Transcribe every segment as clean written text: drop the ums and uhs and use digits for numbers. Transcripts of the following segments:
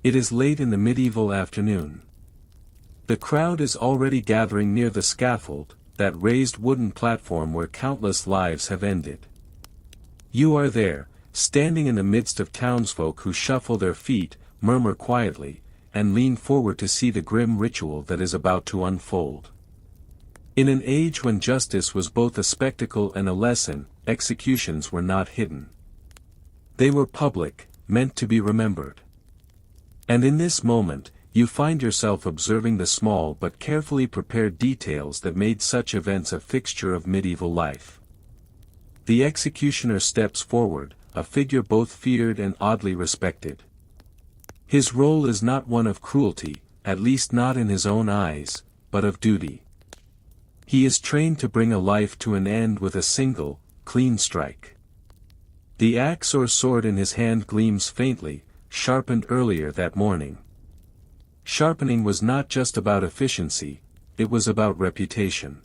It is late in the medieval afternoon. The crowd is already gathering near the scaffold, that raised wooden platform where countless lives have ended. You are there, standing in the midst of townsfolk who shuffle their feet, murmur quietly, and lean forward to see the grim ritual that is about to unfold. In an age when justice was both a spectacle and a lesson, executions were not hidden. They were public, meant to be remembered. And in this moment, you find yourself observing the small but carefully prepared details that made such events a fixture of medieval life. The executioner steps forward, a figure both feared and oddly respected. His role is not one of cruelty, at least not in his own eyes, but of duty. He is trained to bring a life to an end with a single, clean strike. The axe or sword in his hand gleams faintly, sharpened earlier that morning. Sharpening was not just about efficiency, it was about reputation.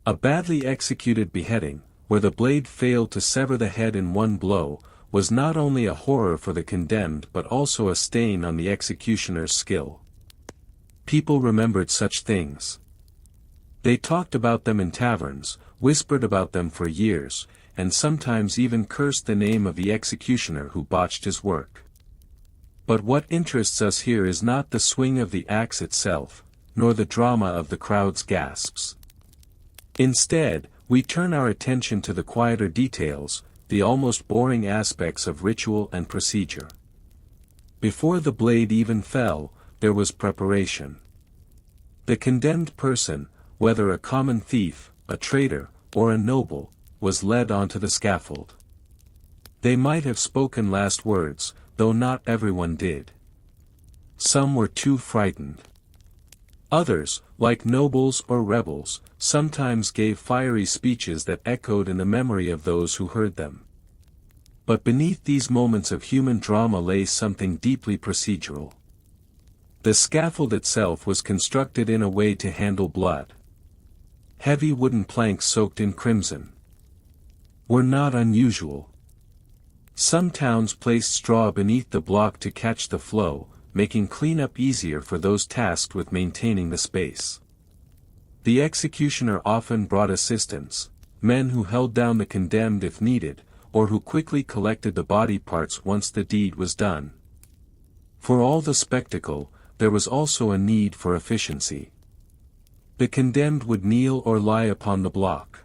A badly executed beheading, where the blade failed to sever the head in one blow, was not only a horror for the condemned but also a stain on the executioner's skill. People remembered such things. They talked about them in taverns, whispered about them for years, and sometimes even cursed the name of the executioner who botched his work. But what interests us here is not the swing of the axe itself, nor the drama of the crowd's gasps. Instead, we turn our attention to the quieter details, the almost boring aspects of ritual and procedure. Before the blade even fell, there was preparation. The condemned person, whether a common thief, a traitor, or a noble, was led onto the scaffold. They might have spoken last words, though not everyone did. Some were too frightened. Others, like nobles or rebels, sometimes gave fiery speeches that echoed in the memory of those who heard them. But beneath these moments of human drama lay something deeply procedural. The scaffold itself was constructed in a way to handle blood. Heavy wooden planks soaked in crimson were not unusual. Some towns placed straw beneath the block to catch the flow, making cleanup easier for those tasked with maintaining the space. The executioner often brought assistants, men who held down the condemned if needed, or who quickly collected the body parts once the deed was done. For all the spectacle, there was also a need for efficiency. The condemned would kneel or lie upon the block.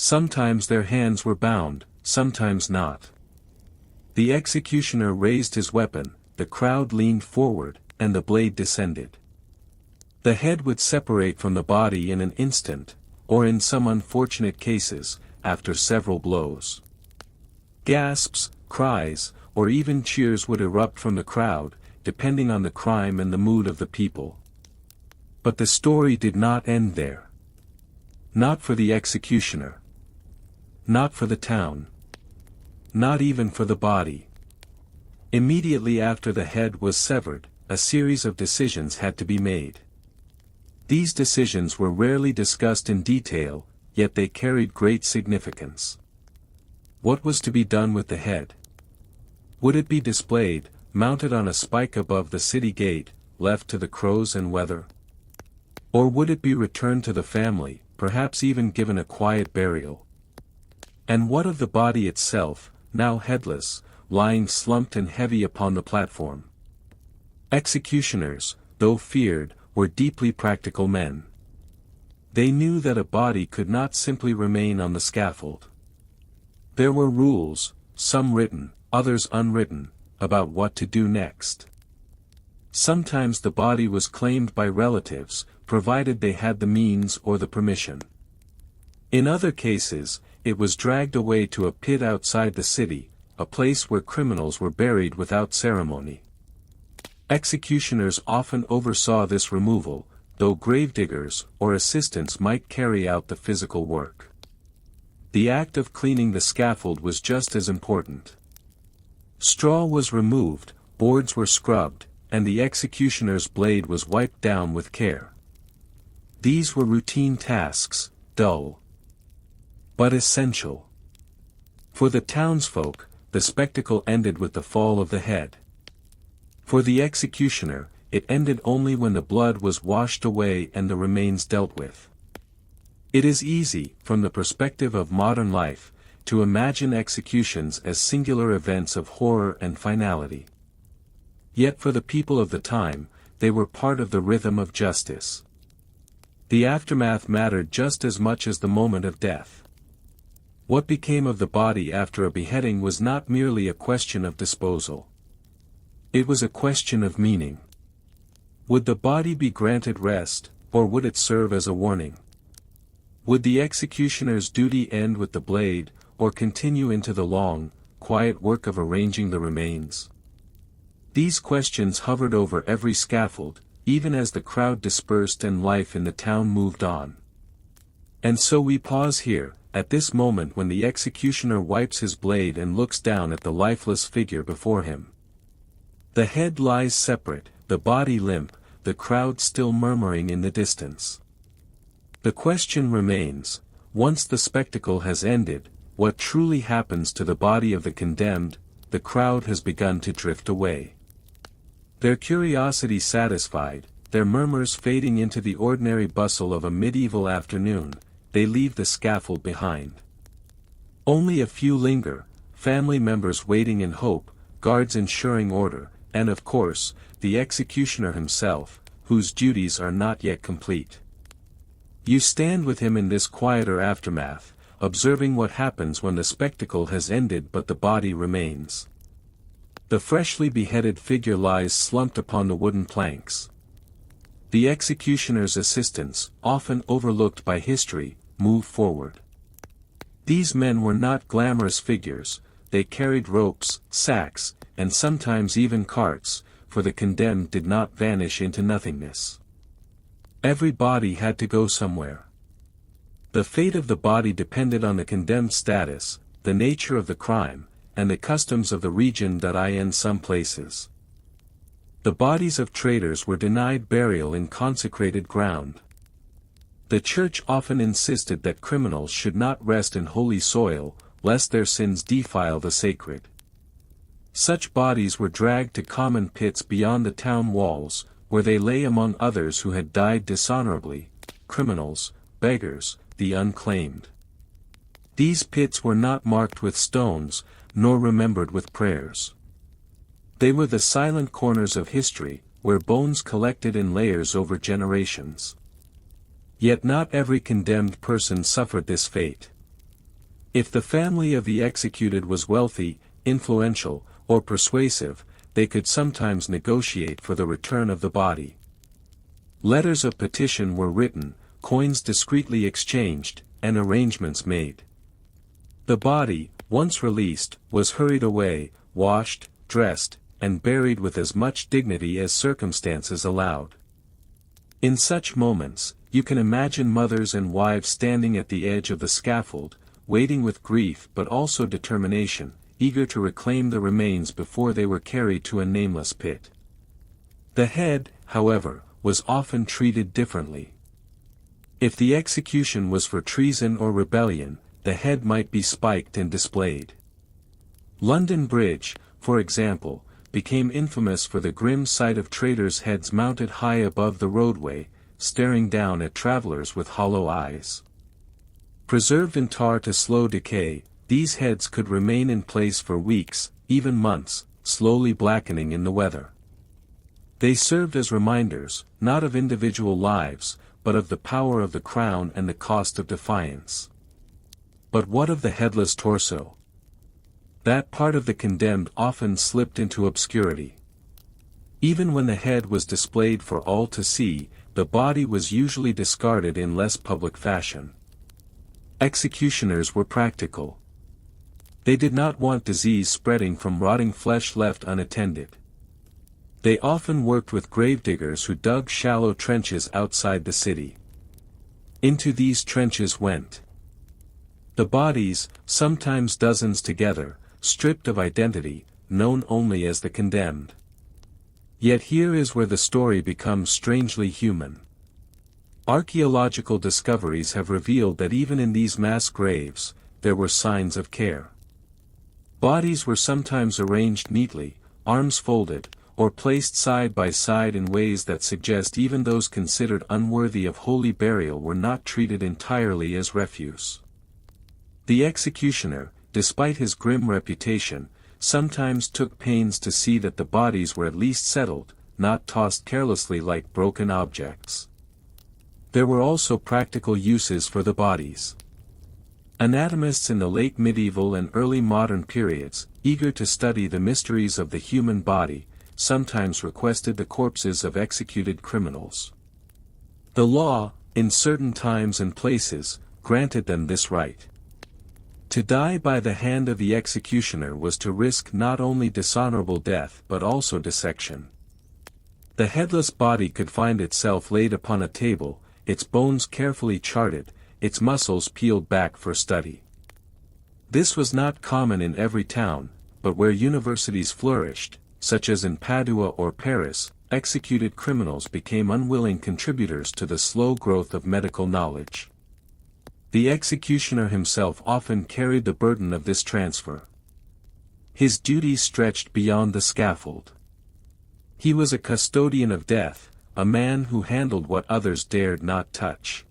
Sometimes their hands were bound, sometimes not. The executioner raised his weapon, the crowd leaned forward, and the blade descended. The head would separate from the body in an instant, or in some unfortunate cases, after several blows. Gasps, cries, or even cheers would erupt from the crowd, depending on the crime and the mood of the people. But the story did not end there. Not for the executioner. Not for the town. Not even for the body. Immediately after the head was severed, a series of decisions had to be made. These decisions were rarely discussed in detail, yet they carried great significance. What was to be done with the head? Would it be displayed, mounted on a spike above the city gate, left to the crows and weather? Or would it be returned to the family, perhaps even given a quiet burial? And what of the body itself, now headless, lying slumped and heavy upon the platform? Executioners, though feared, were deeply practical men. They knew that a body could not simply remain on the scaffold. There were rules, some written, others unwritten, about what to do next. Sometimes the body was claimed by relatives, provided they had the means or the permission. In other cases, it was dragged away to a pit outside the city, a place where criminals were buried without ceremony. Executioners often oversaw this removal, though gravediggers or assistants might carry out the physical work. The act of cleaning the scaffold was just as important. Straw was removed, boards were scrubbed, and the executioner's blade was wiped down with care. These were routine tasks, dull, but essential. For the townsfolk, the spectacle ended with the fall of the head. For the executioner, it ended only when the blood was washed away and the remains dealt with. It is easy, from the perspective of modern life, to imagine executions as singular events of horror and finality. Yet for the people of the time, they were part of the rhythm of justice. The aftermath mattered just as much as the moment of death. What became of the body after a beheading was not merely a question of disposal. It was a question of meaning. Would the body be granted rest, or would it serve as a warning? Would the executioner's duty end with the blade, or continue into the long, quiet work of arranging the remains? These questions hovered over every scaffold, even as the crowd dispersed and life in the town moved on. And so we pause here, at this moment when the executioner wipes his blade and looks down at the lifeless figure before him. The head lies separate, the body limp, the crowd still murmuring in the distance. The question remains, once the spectacle has ended, what truly happens to the body of the condemned? The crowd has begun to drift away. Their curiosity satisfied, their murmurs fading into the ordinary bustle of a medieval afternoon, they leave the scaffold behind. Only a few linger, family members waiting in hope, guards ensuring order, and of course, the executioner himself, whose duties are not yet complete. You stand with him in this quieter aftermath, observing what happens when the spectacle has ended but the body remains. The freshly beheaded figure lies slumped upon the wooden planks. The executioner's assistants, often overlooked by history, move forward. These men were not glamorous figures, they carried ropes, sacks, and sometimes even carts, for the condemned did not vanish into nothingness. Every body had to go somewhere. The fate of the body depended on the condemned status, the nature of the crime, and the customs of the region. In some places, the bodies of traitors were denied burial in consecrated ground. The church often insisted that criminals should not rest in holy soil, lest their sins defile the sacred. Such bodies were dragged to common pits beyond the town walls, where they lay among others who had died dishonorably, criminals, beggars, the unclaimed. These pits were not marked with stones, nor remembered with prayers. They were the silent corners of history, where bones collected in layers over generations. Yet not every condemned person suffered this fate. If the family of the executed was wealthy, influential, or persuasive, they could sometimes negotiate for the return of the body. Letters of petition were written, coins discreetly exchanged, and arrangements made. The body, once released, was hurried away, washed, dressed, and buried with as much dignity as circumstances allowed. In such moments, you can imagine mothers and wives standing at the edge of the scaffold, waiting with grief but also determination, eager to reclaim the remains before they were carried to a nameless pit. The head, however, was often treated differently. If the execution was for treason or rebellion, the head might be spiked and displayed. London Bridge, for example, became infamous for the grim sight of traitors' heads mounted high above the roadway, staring down at travelers with hollow eyes. Preserved in tar to slow decay, these heads could remain in place for weeks, even months, slowly blackening in the weather. They served as reminders, not of individual lives, but of the power of the crown and the cost of defiance. But what of the headless torso? That part of the condemned often slipped into obscurity. Even when the head was displayed for all to see, the body was usually discarded in less public fashion. Executioners were practical. They did not want disease spreading from rotting flesh left unattended. They often worked with gravediggers who dug shallow trenches outside the city. Into these trenches went the bodies, sometimes dozens together, stripped of identity, known only as the condemned. Yet here is where the story becomes strangely human. Archaeological discoveries have revealed that even in these mass graves, there were signs of care. Bodies were sometimes arranged neatly, arms folded, or placed side by side in ways that suggest even those considered unworthy of holy burial were not treated entirely as refuse. The executioner, despite his grim reputation, sometimes took pains to see that the bodies were at least settled, not tossed carelessly like broken objects. There were also practical uses for the bodies. Anatomists in the late medieval and early modern periods, eager to study the mysteries of the human body, sometimes requested the corpses of executed criminals. The law, in certain times and places, granted them this right. To die by the hand of the executioner was to risk not only dishonorable death but also dissection. The headless body could find itself laid upon a table, its bones carefully charted, its muscles peeled back for study. This was not common in every town, but where universities flourished, such as in Padua or Paris, executed criminals became unwilling contributors to the slow growth of medical knowledge. The executioner himself often carried the burden of this transfer. His duties stretched beyond the scaffold. He was a custodian of death, a man who handled what others dared not touch.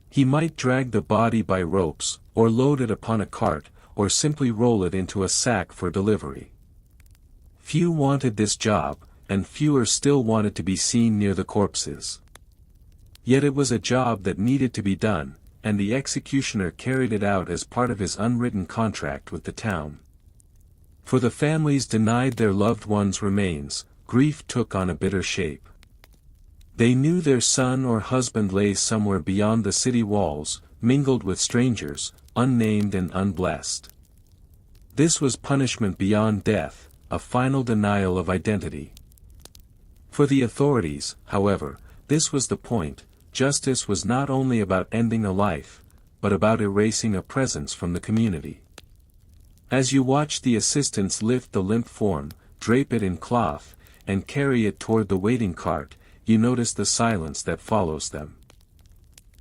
He might drag the body by ropes, or load it upon a cart, or simply roll it into a sack for delivery. Few wanted this job, and fewer still wanted to be seen near the corpses. Yet it was a job that needed to be done, and the executioner carried it out as part of his unwritten contract with the town. For the families denied their loved ones' remains, grief took on a bitter shape. They knew their son or husband lay somewhere beyond the city walls, mingled with strangers, unnamed and unblessed. This was punishment beyond death, a final denial of identity. For the authorities, however, this was the point: justice was not only about ending a life, but about erasing a presence from the community. As you watch the assistants lift the limp form, drape it in cloth, and carry it toward the waiting cart, you notice the silence that follows them.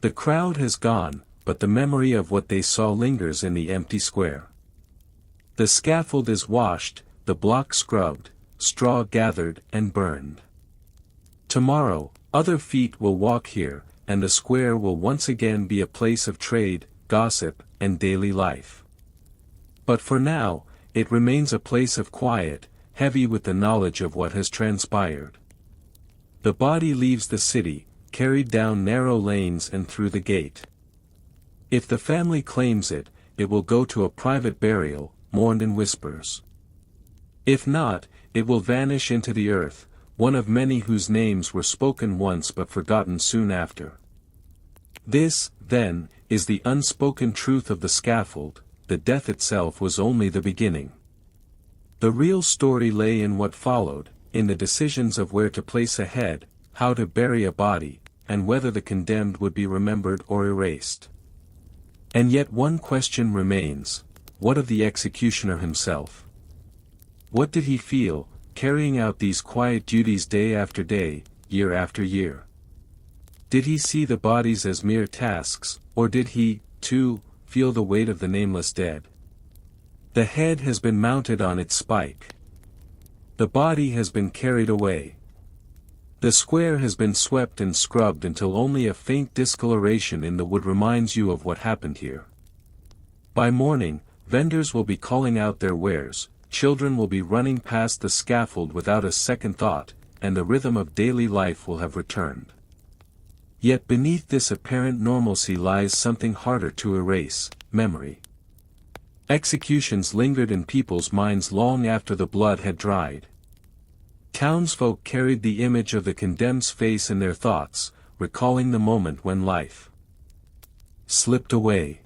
The crowd has gone, but the memory of what they saw lingers in the empty square. The scaffold is washed, the block scrubbed, straw gathered and burned. Tomorrow, other feet will walk here, and the square will once again be a place of trade, gossip, and daily life. But for now, it remains a place of quiet, heavy with the knowledge of what has transpired. The body leaves the city, carried down narrow lanes and through the gate. If the family claims it, it will go to a private burial, mourned in whispers. If not, it will vanish into the earth, one of many whose names were spoken once but forgotten soon after. This, then, is the unspoken truth of the scaffold: the death itself was only the beginning. The real story lay in what followed, in the decisions of where to place a head, how to bury a body, and whether the condemned would be remembered or erased. And yet one question remains: what of the executioner himself? What did he feel, carrying out these quiet duties day after day, year after year? Did he see the bodies as mere tasks, or did he, too, feel the weight of the nameless dead? The head has been mounted on its spike. The body has been carried away. The square has been swept and scrubbed until only a faint discoloration in the wood reminds you of what happened here. By morning, vendors will be calling out their wares, children will be running past the scaffold without a second thought, and the rhythm of daily life will have returned. Yet beneath this apparent normalcy lies something harder to erase: memory. Executions lingered in people's minds long after the blood had dried. Townsfolk carried the image of the condemned's face in their thoughts, recalling the moment when life slipped away.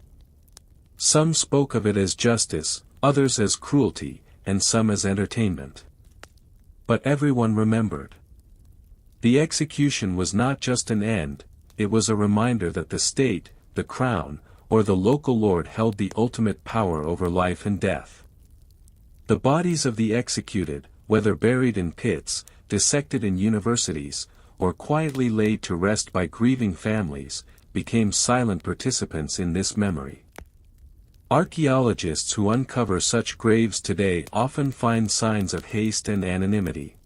Some spoke of it as justice, others as cruelty, and some as entertainment. But everyone remembered. The execution was not just an end, it was a reminder that the state, the crown, or the local lord held the ultimate power over life and death. The bodies of the executed, whether buried in pits, dissected in universities, or quietly laid to rest by grieving families, became silent participants in this memory. Archaeologists who uncover such graves today often find signs of haste and anonymity.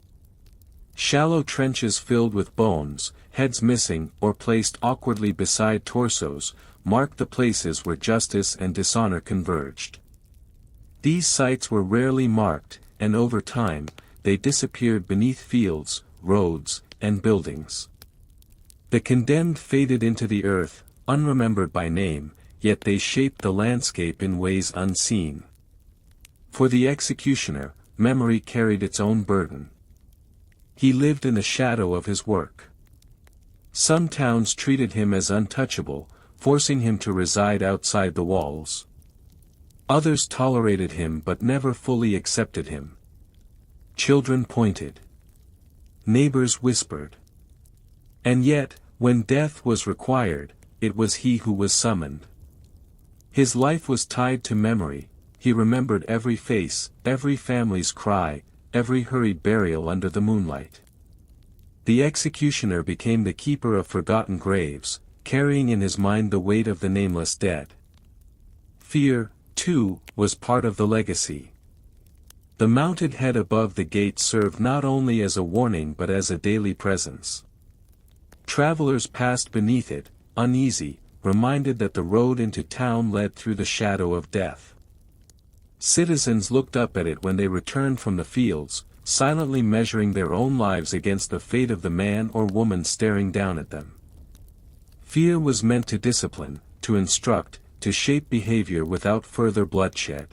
Shallow trenches filled with bones, heads missing or placed awkwardly beside torsos, marked the places where justice and dishonor converged. These sites were rarely marked, and over time, they disappeared beneath fields, roads, and buildings. The condemned faded into the earth, unremembered by name, yet they shaped the landscape in ways unseen. For the executioner, memory carried its own burden. He lived in the shadow of his work. Some towns treated him as untouchable, forcing him to reside outside the walls. Others tolerated him but never fully accepted him. Children pointed. Neighbors whispered. And yet, when death was required, it was he who was summoned. His life was tied to memory, he remembered every face, every family's cry, every hurried burial under the moonlight. The executioner became the keeper of forgotten graves, carrying in his mind the weight of the nameless dead. Fear, too, was part of the legacy. The mounted head above the gate served not only as a warning but as a daily presence. Travelers passed beneath it, uneasy, reminded that the road into town led through the shadow of death. Citizens looked up at it when they returned from the fields, silently measuring their own lives against the fate of the man or woman staring down at them. Fear was meant to discipline, to instruct, to shape behavior without further bloodshed.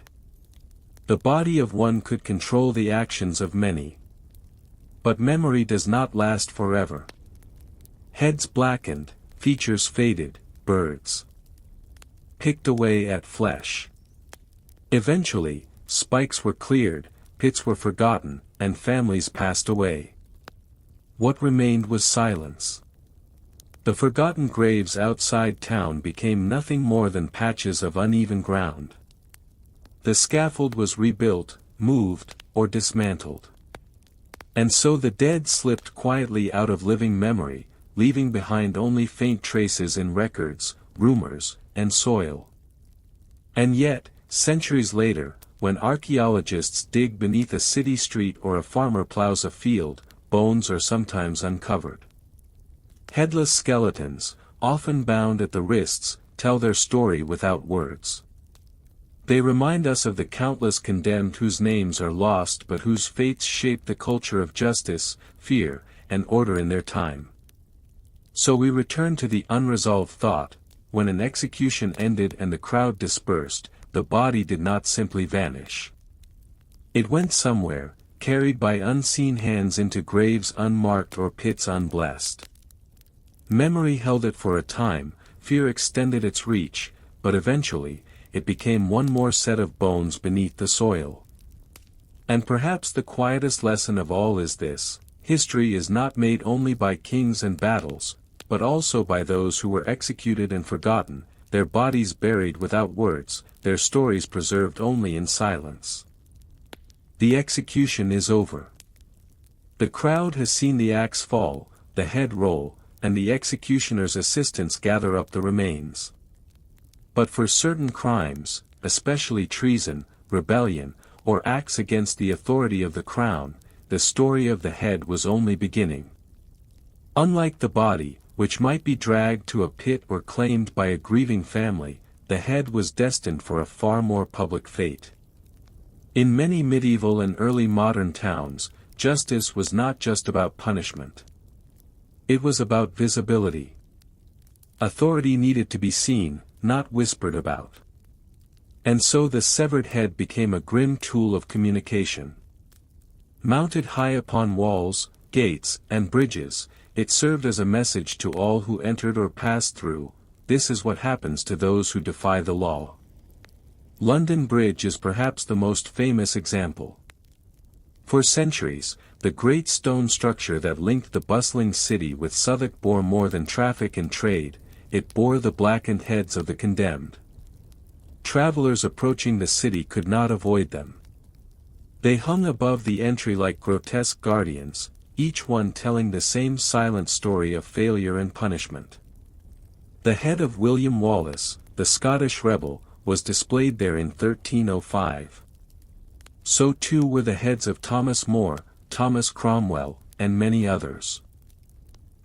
The body of one could control the actions of many. But memory does not last forever. Heads blackened, features faded, birds picked away at flesh. Eventually, spikes were cleared, pits were forgotten, and families passed away. What remained was silence. The forgotten graves outside town became nothing more than patches of uneven ground. The scaffold was rebuilt, moved, or dismantled. And so the dead slipped quietly out of living memory, leaving behind only faint traces in records, rumors, and soil. And yet, centuries later, when archaeologists dig beneath a city street or a farmer plows a field, bones are sometimes uncovered. Headless skeletons, often bound at the wrists, tell their story without words. They remind us of the countless condemned whose names are lost but whose fates shaped the culture of justice, fear, and order in their time. So we return to the unresolved thought: when an execution ended and the crowd dispersed, the body did not simply vanish. It went somewhere, carried by unseen hands into graves unmarked or pits unblessed. Memory held it for a time, fear extended its reach, but eventually, it became one more set of bones beneath the soil. And perhaps the quietest lesson of all is this: history is not made only by kings and battles, but also by those who were executed and forgotten, their bodies buried without words, their stories preserved only in silence. The execution is over. The crowd has seen the axe fall, the head roll, and the executioner's assistants gather up the remains. But for certain crimes, especially treason, rebellion, or acts against the authority of the crown, the story of the head was only beginning. Unlike the body, which might be dragged to a pit or claimed by a grieving family, the head was destined for a far more public fate. In many medieval and early modern towns, justice was not just about punishment. It was about visibility. Authority needed to be seen, not whispered about. And so the severed head became a grim tool of communication. Mounted high upon walls, gates, and bridges, it served as a message to all who entered or passed through: this is what happens to those who defy the law. London Bridge is perhaps the most famous example. For centuries, the great stone structure that linked the bustling city with Southwark bore more than traffic and trade, it bore the blackened heads of the condemned. Travelers approaching the city could not avoid them. They hung above the entry like grotesque guardians, each one telling the same silent story of failure and punishment. The head of William Wallace, the Scottish rebel, was displayed there in 1305. So too were the heads of Thomas More, Thomas Cromwell, and many others.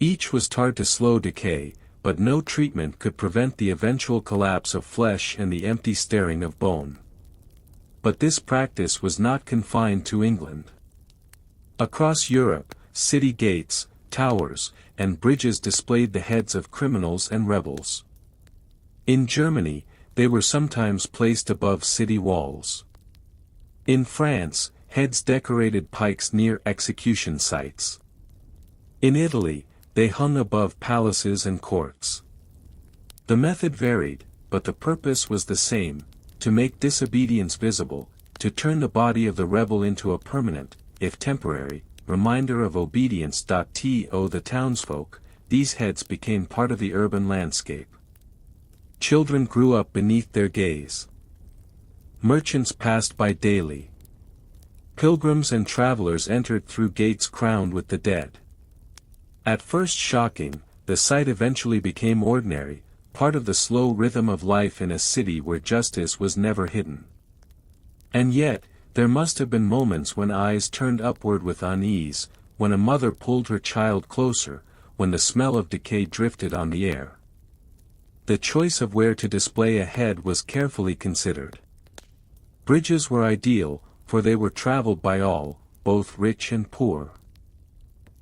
Each was tarred to slow decay, but no treatment could prevent the eventual collapse of flesh and the empty staring of bone. But this practice was not confined to England. Across Europe, city gates, towers, and bridges displayed the heads of criminals and rebels. In Germany, they were sometimes placed above city walls. In France, heads decorated pikes near execution sites. In Italy, they hung above palaces and courts. The method varied, but the purpose was the same: to make disobedience visible, to turn the body of the rebel into a permanent, if temporary, reminder of obedience. To the townsfolk, these heads became part of the urban landscape. Children grew up beneath their gaze. Merchants passed by daily. Pilgrims and travelers entered through gates crowned with the dead. At first shocking, the sight eventually became ordinary, part of the slow rhythm of life in a city where justice was never hidden. And yet, there must have been moments when eyes turned upward with unease, when a mother pulled her child closer, when the smell of decay drifted on the air. The choice of where to display a head was carefully considered. Bridges were ideal, for they were traveled by all, both rich and poor.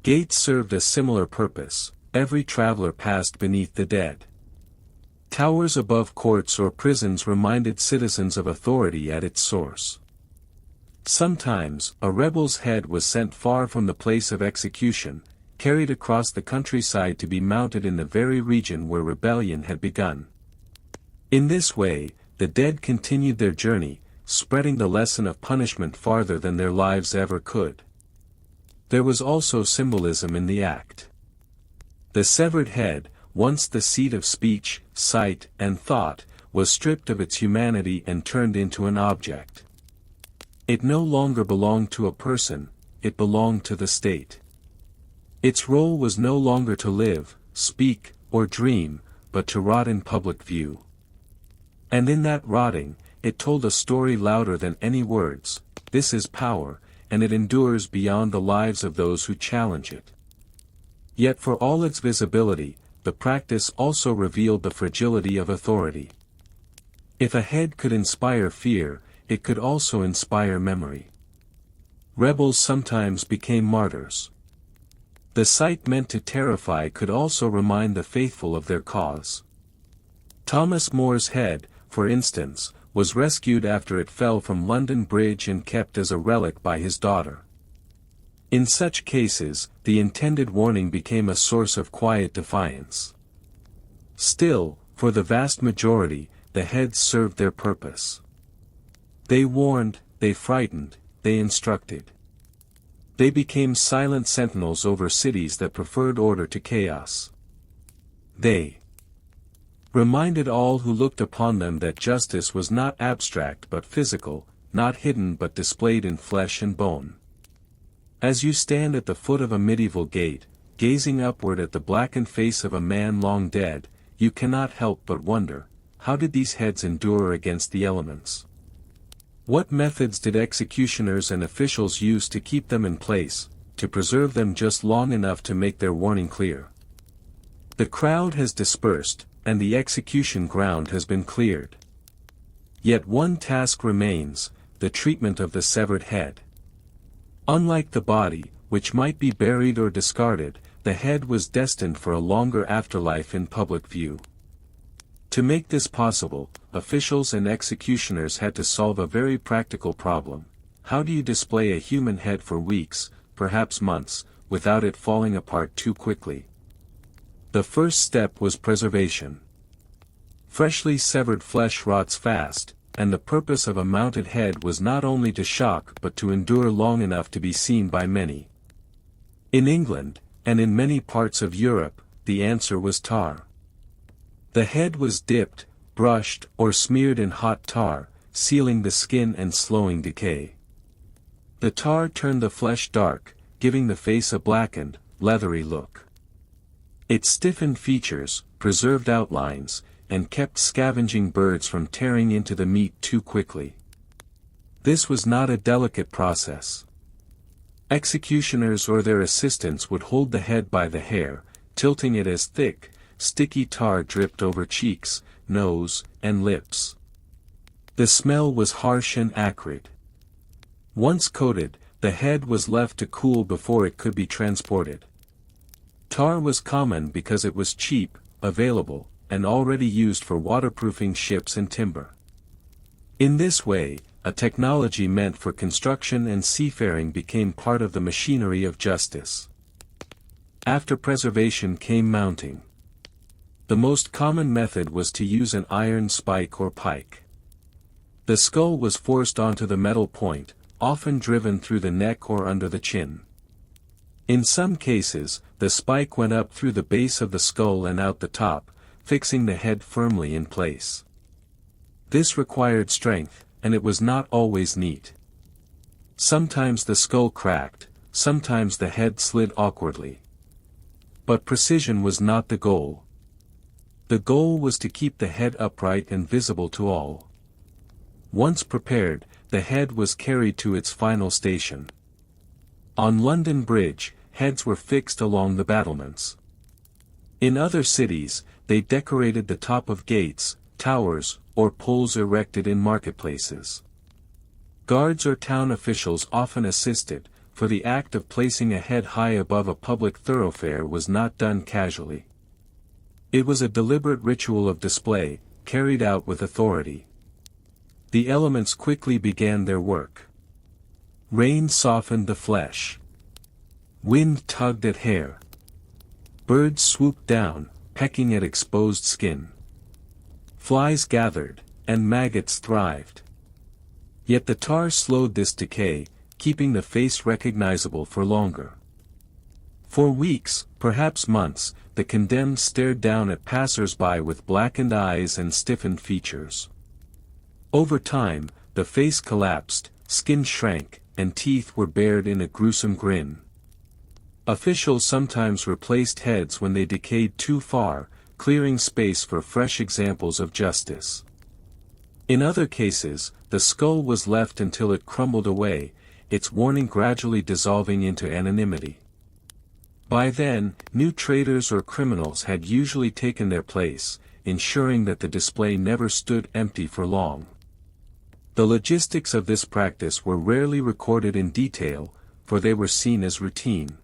Gates served a similar purpose: every traveler passed beneath the dead. Towers above courts or prisons reminded citizens of authority at its source. Sometimes, a rebel's head was sent far from the place of execution, carried across the countryside to be mounted in the very region where rebellion had begun. In this way, the dead continued their journey, spreading the lesson of punishment farther than their lives ever could. There was also symbolism in the act. The severed head, once the seat of speech, sight, and thought, was stripped of its humanity and turned into an object. It no longer belonged to a person, it belonged to the state. Its role was no longer to live, speak, or dream, but to rot in public view. And in that rotting, it told a story louder than any words: this is power, and it endures beyond the lives of those who challenge it. Yet for all its visibility, the practice also revealed the fragility of authority. If a head could inspire fear, it could also inspire memory. Rebels sometimes became martyrs. The sight meant to terrify could also remind the faithful of their cause. Thomas More's head, for instance, was rescued after it fell from London Bridge and kept as a relic by his daughter. In such cases, the intended warning became a source of quiet defiance. Still, for the vast majority, the heads served their purpose. They warned, they frightened, they instructed. They became silent sentinels over cities that preferred order to chaos. They reminded all who looked upon them that justice was not abstract but physical, not hidden but displayed in flesh and bone. As you stand at the foot of a medieval gate, gazing upward at the blackened face of a man long dead, you cannot help but wonder, how did these heads endure against the elements? What methods did executioners and officials use to keep them in place, to preserve them just long enough to make their warning clear? The crowd has dispersed, and the execution ground has been cleared. Yet one task remains: the treatment of the severed head. Unlike the body, which might be buried or discarded, the head was destined for a longer afterlife in public view. To make this possible, officials and executioners had to solve a very practical problem: how do you display a human head for weeks, perhaps months, without it falling apart too quickly? The first step was preservation. Freshly severed flesh rots fast, and the purpose of a mounted head was not only to shock but to endure long enough to be seen by many. In England, and in many parts of Europe, the answer was tar. The head was dipped, brushed, or smeared in hot tar, sealing the skin and slowing decay. The tar turned the flesh dark, giving the face a blackened, leathery look. It stiffened features, preserved outlines, and kept scavenging birds from tearing into the meat too quickly. This was not a delicate process. Executioners or their assistants would hold the head by the hair, tilting it as thick, sticky tar dripped over cheeks, nose, and lips. The smell was harsh and acrid. Once coated, the head was left to cool before it could be transported. Tar was common because it was cheap, available, and already used for waterproofing ships and timber. In this way, a technology meant for construction and seafaring became part of the machinery of justice. After preservation came mounting. The most common method was to use an iron spike or pike. The skull was forced onto the metal point, often driven through the neck or under the chin. In some cases, the spike went up through the base of the skull and out the top, fixing the head firmly in place. This required strength, and it was not always neat. Sometimes the skull cracked, sometimes the head slid awkwardly. But precision was not the goal. The goal was to keep the head upright and visible to all. Once prepared, the head was carried to its final station. On London Bridge, heads were fixed along the battlements. In other cities, they decorated the top of gates, towers, or poles erected in marketplaces. Guards or town officials often assisted, for the act of placing a head high above a public thoroughfare was not done casually. It was a deliberate ritual of display, carried out with authority. The elements quickly began their work. Rain softened the flesh. Wind tugged at hair. Birds swooped down, pecking at exposed skin. Flies gathered, and maggots thrived. Yet the tar slowed this decay, keeping the face recognizable for longer. For weeks, perhaps months, the condemned stared down at passers-by with blackened eyes and stiffened features. Over time, the face collapsed, skin shrank, and teeth were bared in a gruesome grin. Officials sometimes replaced heads when they decayed too far, clearing space for fresh examples of justice. In other cases, the skull was left until it crumbled away, its warning gradually dissolving into anonymity. By then, new traitors or criminals had usually taken their place, ensuring that the display never stood empty for long. The logistics of this practice were rarely recorded in detail, for they were seen as routine.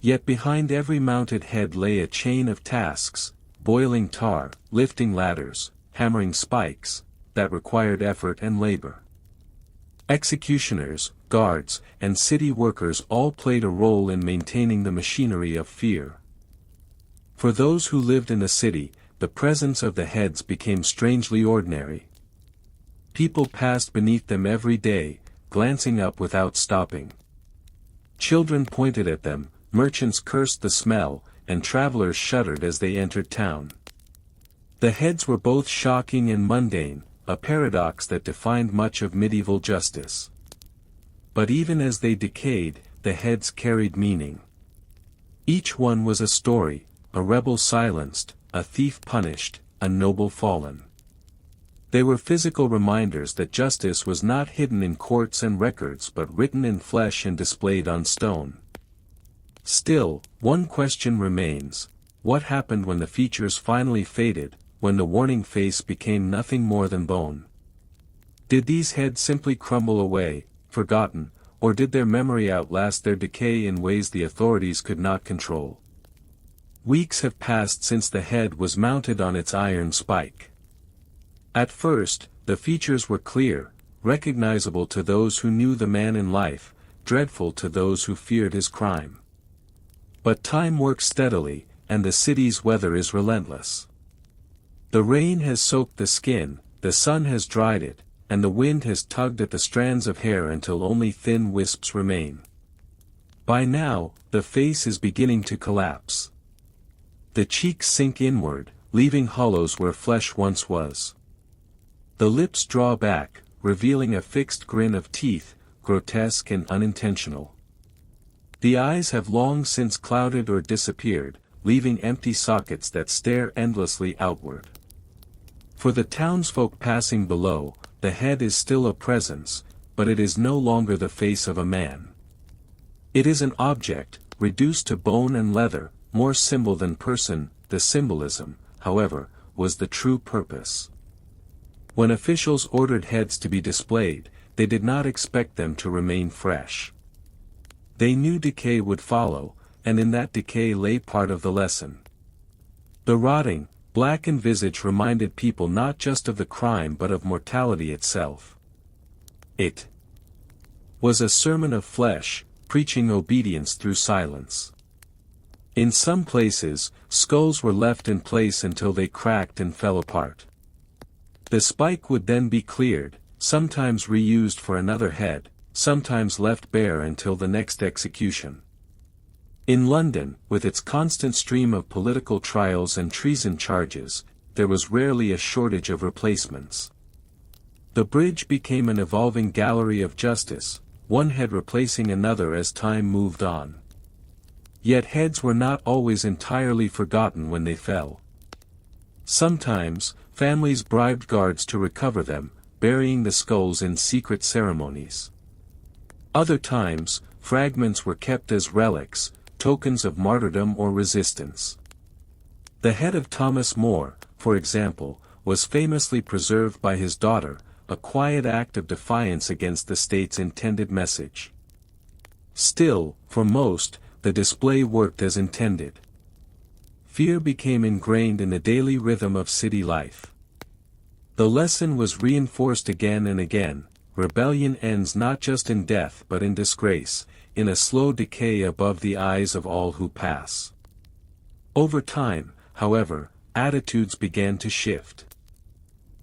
Yet behind every mounted head lay a chain of tasks, boiling tar, lifting ladders, hammering spikes, that required effort and labor. Executioners, guards, and city workers all played a role in maintaining the machinery of fear. For those who lived in the city, the presence of the heads became strangely ordinary. People passed beneath them every day, glancing up without stopping. Children pointed at them, merchants cursed the smell, and travelers shuddered as they entered town. The heads were both shocking and mundane, a paradox that defined much of medieval justice. But even as they decayed, the heads carried meaning. Each one was a story, a rebel silenced, a thief punished, a noble fallen. They were physical reminders that justice was not hidden in courts and records but written in flesh and displayed on stone. Still, one question remains: what happened when the features finally faded, when the warning face became nothing more than bone? Did these heads simply crumble away, forgotten, or did their memory outlast their decay in ways the authorities could not control? Weeks have passed since the head was mounted on its iron spike. At first, the features were clear, recognizable to those who knew the man in life, dreadful to those who feared his crime. But time works steadily, and the city's weather is relentless. The rain has soaked the skin, the sun has dried it, and the wind has tugged at the strands of hair until only thin wisps remain. By now, the face is beginning to collapse. The cheeks sink inward, leaving hollows where flesh once was. The lips draw back, revealing a fixed grin of teeth, grotesque and unintentional. The eyes have long since clouded or disappeared, leaving empty sockets that stare endlessly outward. For the townsfolk passing below, the head is still a presence, but it is no longer the face of a man. It is an object, reduced to bone and leather, more symbol than person. The symbolism, however, was the true purpose. When officials ordered heads to be displayed, they did not expect them to remain fresh. They knew decay would follow, and in that decay lay part of the lesson. The rotting, blackened visage reminded people not just of the crime but of mortality itself. It was a sermon of flesh, preaching obedience through silence. In some places, skulls were left in place until they cracked and fell apart. The spike would then be cleared, sometimes reused for another head, sometimes left bare until the next execution. In London, with its constant stream of political trials and treason charges, there was rarely a shortage of replacements. The bridge became an evolving gallery of justice, one head replacing another as time moved on. Yet heads were not always entirely forgotten when they fell. Sometimes, families bribed guards to recover them, burying the skulls in secret ceremonies. Other times, fragments were kept as relics, tokens of martyrdom or resistance. The head of Thomas More, for example, was famously preserved by his daughter, a quiet act of defiance against the state's intended message. Still, for most, the display worked as intended. Fear became ingrained in the daily rhythm of city life. The lesson was reinforced again and again: rebellion ends not just in death but in disgrace, in a slow decay above the eyes of all who pass. Over time, however, attitudes began to shift.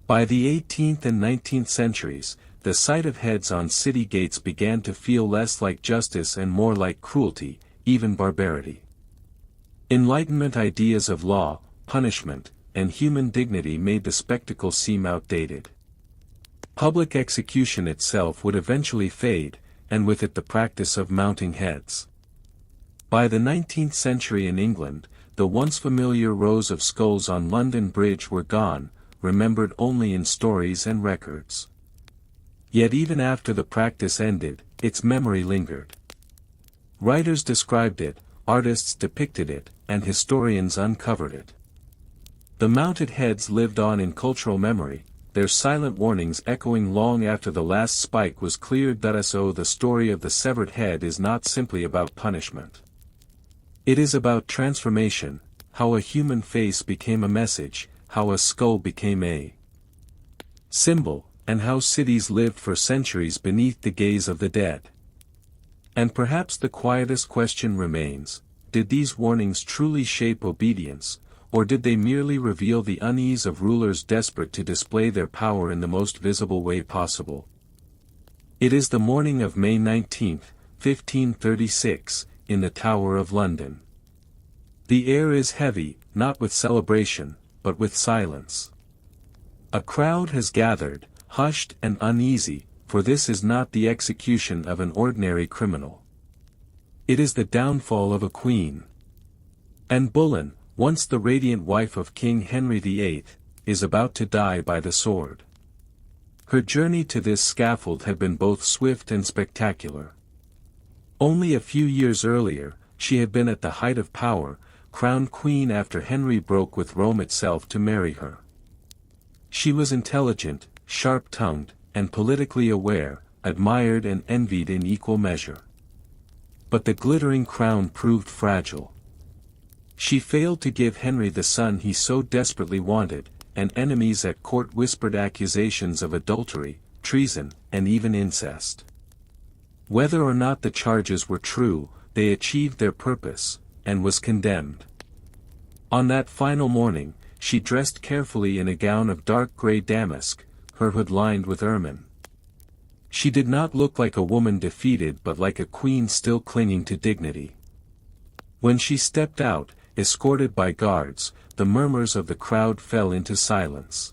By the 18th and 19th centuries, the sight of heads on city gates began to feel less like justice and more like cruelty, even barbarity. Enlightenment ideas of law, punishment, and human dignity made the spectacle seem outdated. Public execution itself would eventually fade, and with it the practice of mounting heads. By the 19th century in England, the once familiar rows of skulls on London Bridge were gone, remembered only in stories and records. Yet even after the practice ended, its memory lingered. Writers described it, artists depicted it, and historians uncovered it. The mounted heads lived on in cultural memory, their silent warnings echoing long after the last spike was cleared. So the story of the severed head is not simply about punishment. It is about transformation, how a human face became a message, how a skull became a symbol, and how cities lived for centuries beneath the gaze of the dead. And perhaps the quietest question remains: did these warnings truly shape obedience, or did they merely reveal the unease of rulers desperate to display their power in the most visible way possible? It is the morning of May 19, 1536, in the Tower of London. The air is heavy, not with celebration, but with silence. A crowd has gathered, hushed and uneasy, for this is not the execution of an ordinary criminal. It is the downfall of a queen. Anne Boleyn, once the radiant wife of King Henry VIII, is about to die by the sword. Her journey to this scaffold had been both swift and spectacular. Only a few years earlier, she had been at the height of power, crowned queen after Henry broke with Rome itself to marry her. She was intelligent, sharp-tongued, and politically aware, admired and envied in equal measure. But the glittering crown proved fragile. She failed to give Henry the son he so desperately wanted, and enemies at court whispered accusations of adultery, treason, and even incest. Whether or not the charges were true, they achieved their purpose, and was condemned. On that final morning, she dressed carefully in a gown of dark grey damask, her hood lined with ermine. She did not look like a woman defeated but like a queen still clinging to dignity. When she stepped out, escorted by guards, the murmurs of the crowd fell into silence.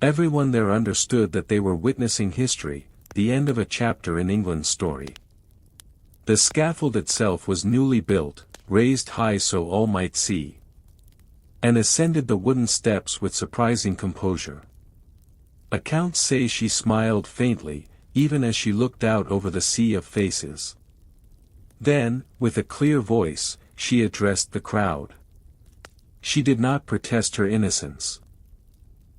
Everyone there understood that they were witnessing history, the end of a chapter in England's story. The scaffold itself was newly built, raised high so all might see, and ascended the wooden steps with surprising composure. Accounts say she smiled faintly, even as she looked out over the sea of faces. Then, with a clear voice, she addressed the crowd. She did not protest her innocence.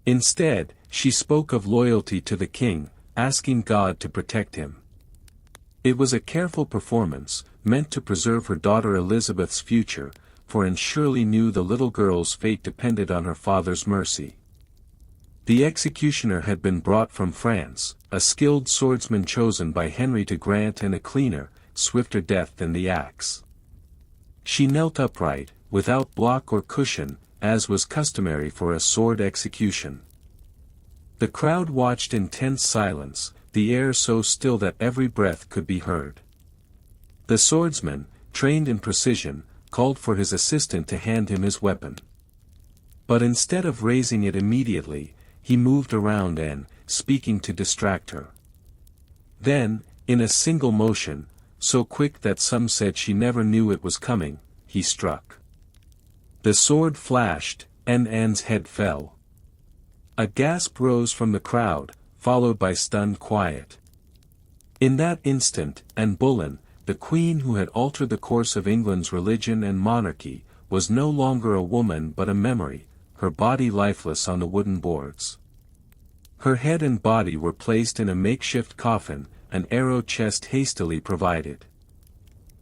Instead, she spoke of loyalty to the king, asking God to protect him. It was a careful performance, meant to preserve her daughter Elizabeth's future, for Anne surely knew the little girl's fate depended on her father's mercy. The executioner had been brought from France, a skilled swordsman chosen by Henry to grant Anne a cleaner, swifter death than the axe. She knelt upright, without block or cushion, as was customary for a sword execution. The crowd watched in tense silence, the air so still that every breath could be heard. The swordsman, trained in precision, called for his assistant to hand him his weapon. But instead of raising it immediately, he moved around Anne, speaking to distract her. Then, in a single motion, so quick that some said she never knew it was coming, he struck. The sword flashed, and Anne's head fell. A gasp rose from the crowd, followed by stunned quiet. In that instant, Anne Boleyn, the queen who had altered the course of England's religion and monarchy, was no longer a woman but a memory, her body lifeless on the wooden boards. Her head and body were placed in a makeshift coffin, an arrow chest hastily provided.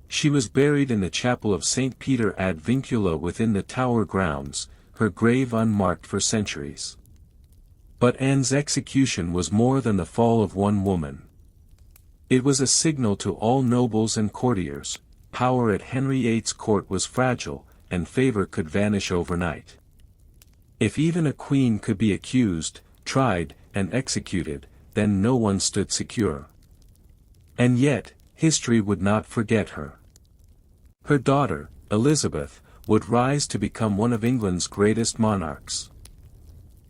She was buried in the chapel of St. Peter ad Vincula within the Tower grounds, her grave unmarked for centuries. But Anne's execution was more than the fall of one woman. It was a signal to all nobles and courtiers: power at Henry VIII's court was fragile, and favor could vanish overnight. If even a queen could be accused, tried, and executed, then no one stood secure. And yet, history would not forget her. Her daughter, Elizabeth, would rise to become one of England's greatest monarchs.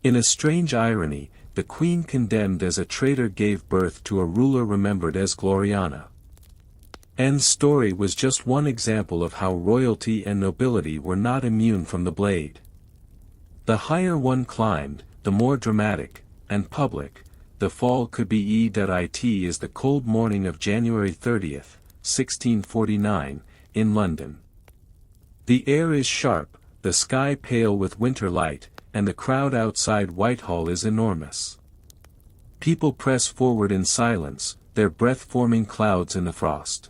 In a strange irony, the queen condemned as a traitor gave birth to a ruler remembered as Gloriana. Anne's story was just one example of how royalty and nobility were not immune from the blade. The higher one climbed, the more dramatic, and public, the fall could be. It is the cold morning of January 30th, 1649, in London. The air is sharp, the sky pale with winter light, and the crowd outside Whitehall is enormous. People press forward in silence, their breath forming clouds in the frost.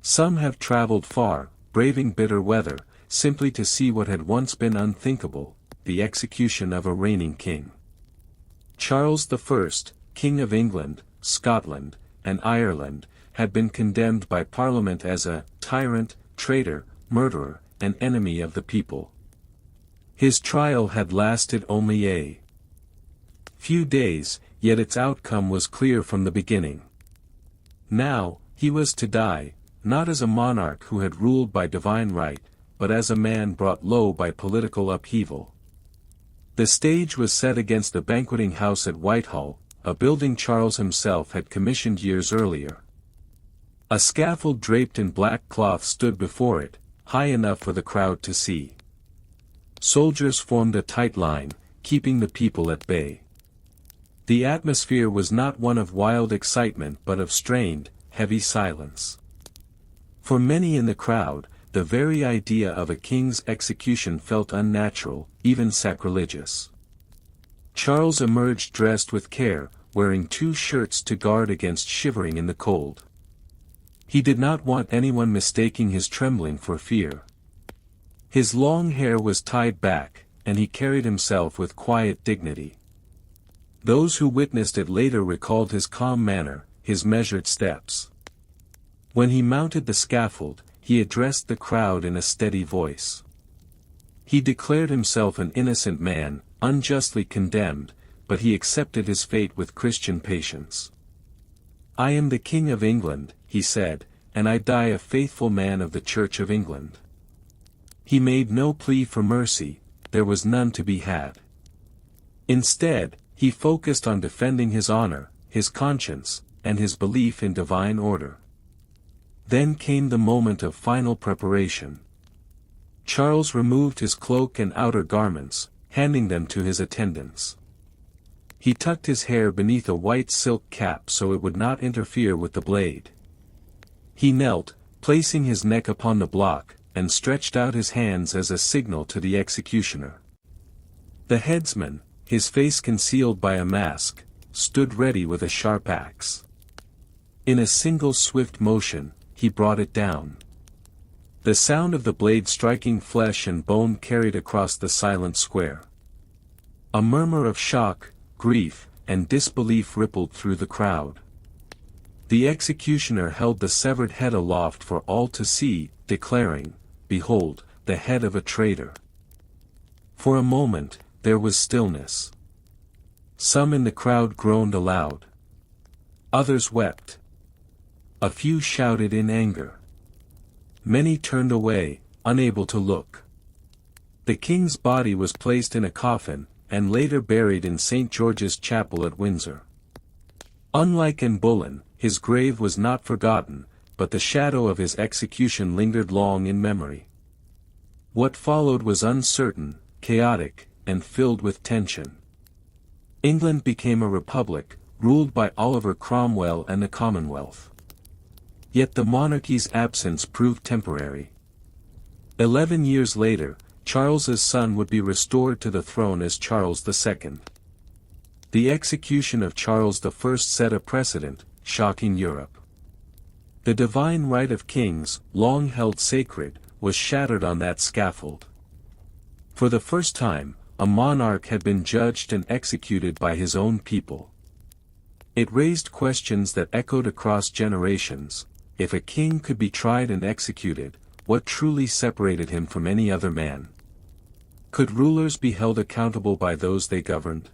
Some have traveled far, braving bitter weather, simply to see what had once been unthinkable, the execution of a reigning king. Charles I, King of England, Scotland, and Ireland, had been condemned by Parliament as a tyrant, traitor, murderer, and enemy of the people. His trial had lasted only a few days, yet its outcome was clear from the beginning. Now, he was to die, not as a monarch who had ruled by divine right, but as a man brought low by political upheaval. The stage was set against the banqueting house at Whitehall, a building Charles himself had commissioned years earlier. A scaffold draped in black cloth stood before it, high enough for the crowd to see. Soldiers formed a tight line, keeping the people at bay. The atmosphere was not one of wild excitement but of strained, heavy silence. For many in the crowd, the very idea of a king's execution felt unnatural, even sacrilegious. Charles emerged dressed with care, wearing 2 shirts to guard against shivering in the cold. He did not want anyone mistaking his trembling for fear. His long hair was tied back, and he carried himself with quiet dignity. Those who witnessed it later recalled his calm manner, his measured steps. When he mounted the scaffold, he addressed the crowd in a steady voice. He declared himself an innocent man, unjustly condemned, but he accepted his fate with Christian patience. "I am the King of England," he said, "and I die a faithful man of the Church of England." He made no plea for mercy, there was none to be had. Instead, he focused on defending his honor, his conscience, and his belief in divine order. Then came the moment of final preparation. Charles removed his cloak and outer garments, handing them to his attendants. He tucked his hair beneath a white silk cap so it would not interfere with the blade. He knelt, placing his neck upon the block, and stretched out his hands as a signal to the executioner. The headsman, his face concealed by a mask, stood ready with a sharp axe. In a single swift motion, he brought it down. The sound of the blade striking flesh and bone carried across the silent square. A murmur of shock, grief, and disbelief rippled through the crowd. The executioner held the severed head aloft for all to see, declaring, "Behold, the head of a traitor." For a moment, there was stillness. Some in the crowd groaned aloud. Others wept. A few shouted in anger. Many turned away, unable to look. The king's body was placed in a coffin, and later buried in St. George's Chapel at Windsor. Unlike Anne Boleyn, his grave was not forgotten, but the shadow of his execution lingered long in memory. What followed was uncertain, chaotic, and filled with tension. England became a republic, ruled by Oliver Cromwell and the Commonwealth. Yet the monarchy's absence proved temporary. 11 years later, Charles's son would be restored to the throne as Charles II. The execution of Charles I set a precedent, shocking Europe. The divine right of kings, long held sacred, was shattered on that scaffold. For the first time, a monarch had been judged and executed by his own people. It raised questions that echoed across generations. If a king could be tried and executed, what truly separated him from any other man? Could rulers be held accountable by those they governed?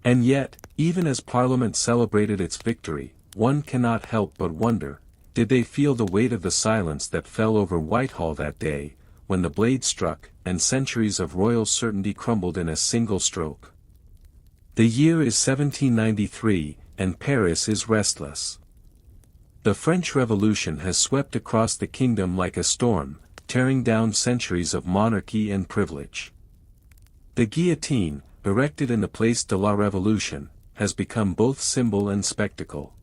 And yet, even as Parliament celebrated its victory, one cannot help but wonder, did they feel the weight of the silence that fell over Whitehall that day, when the blade struck, and centuries of royal certainty crumbled in a single stroke? The year is 1793, and Paris is restless. The French Revolution has swept across the kingdom like a storm, tearing down centuries of monarchy and privilege. The guillotine, erected in the Place de la Révolution, has become both symbol and spectacle.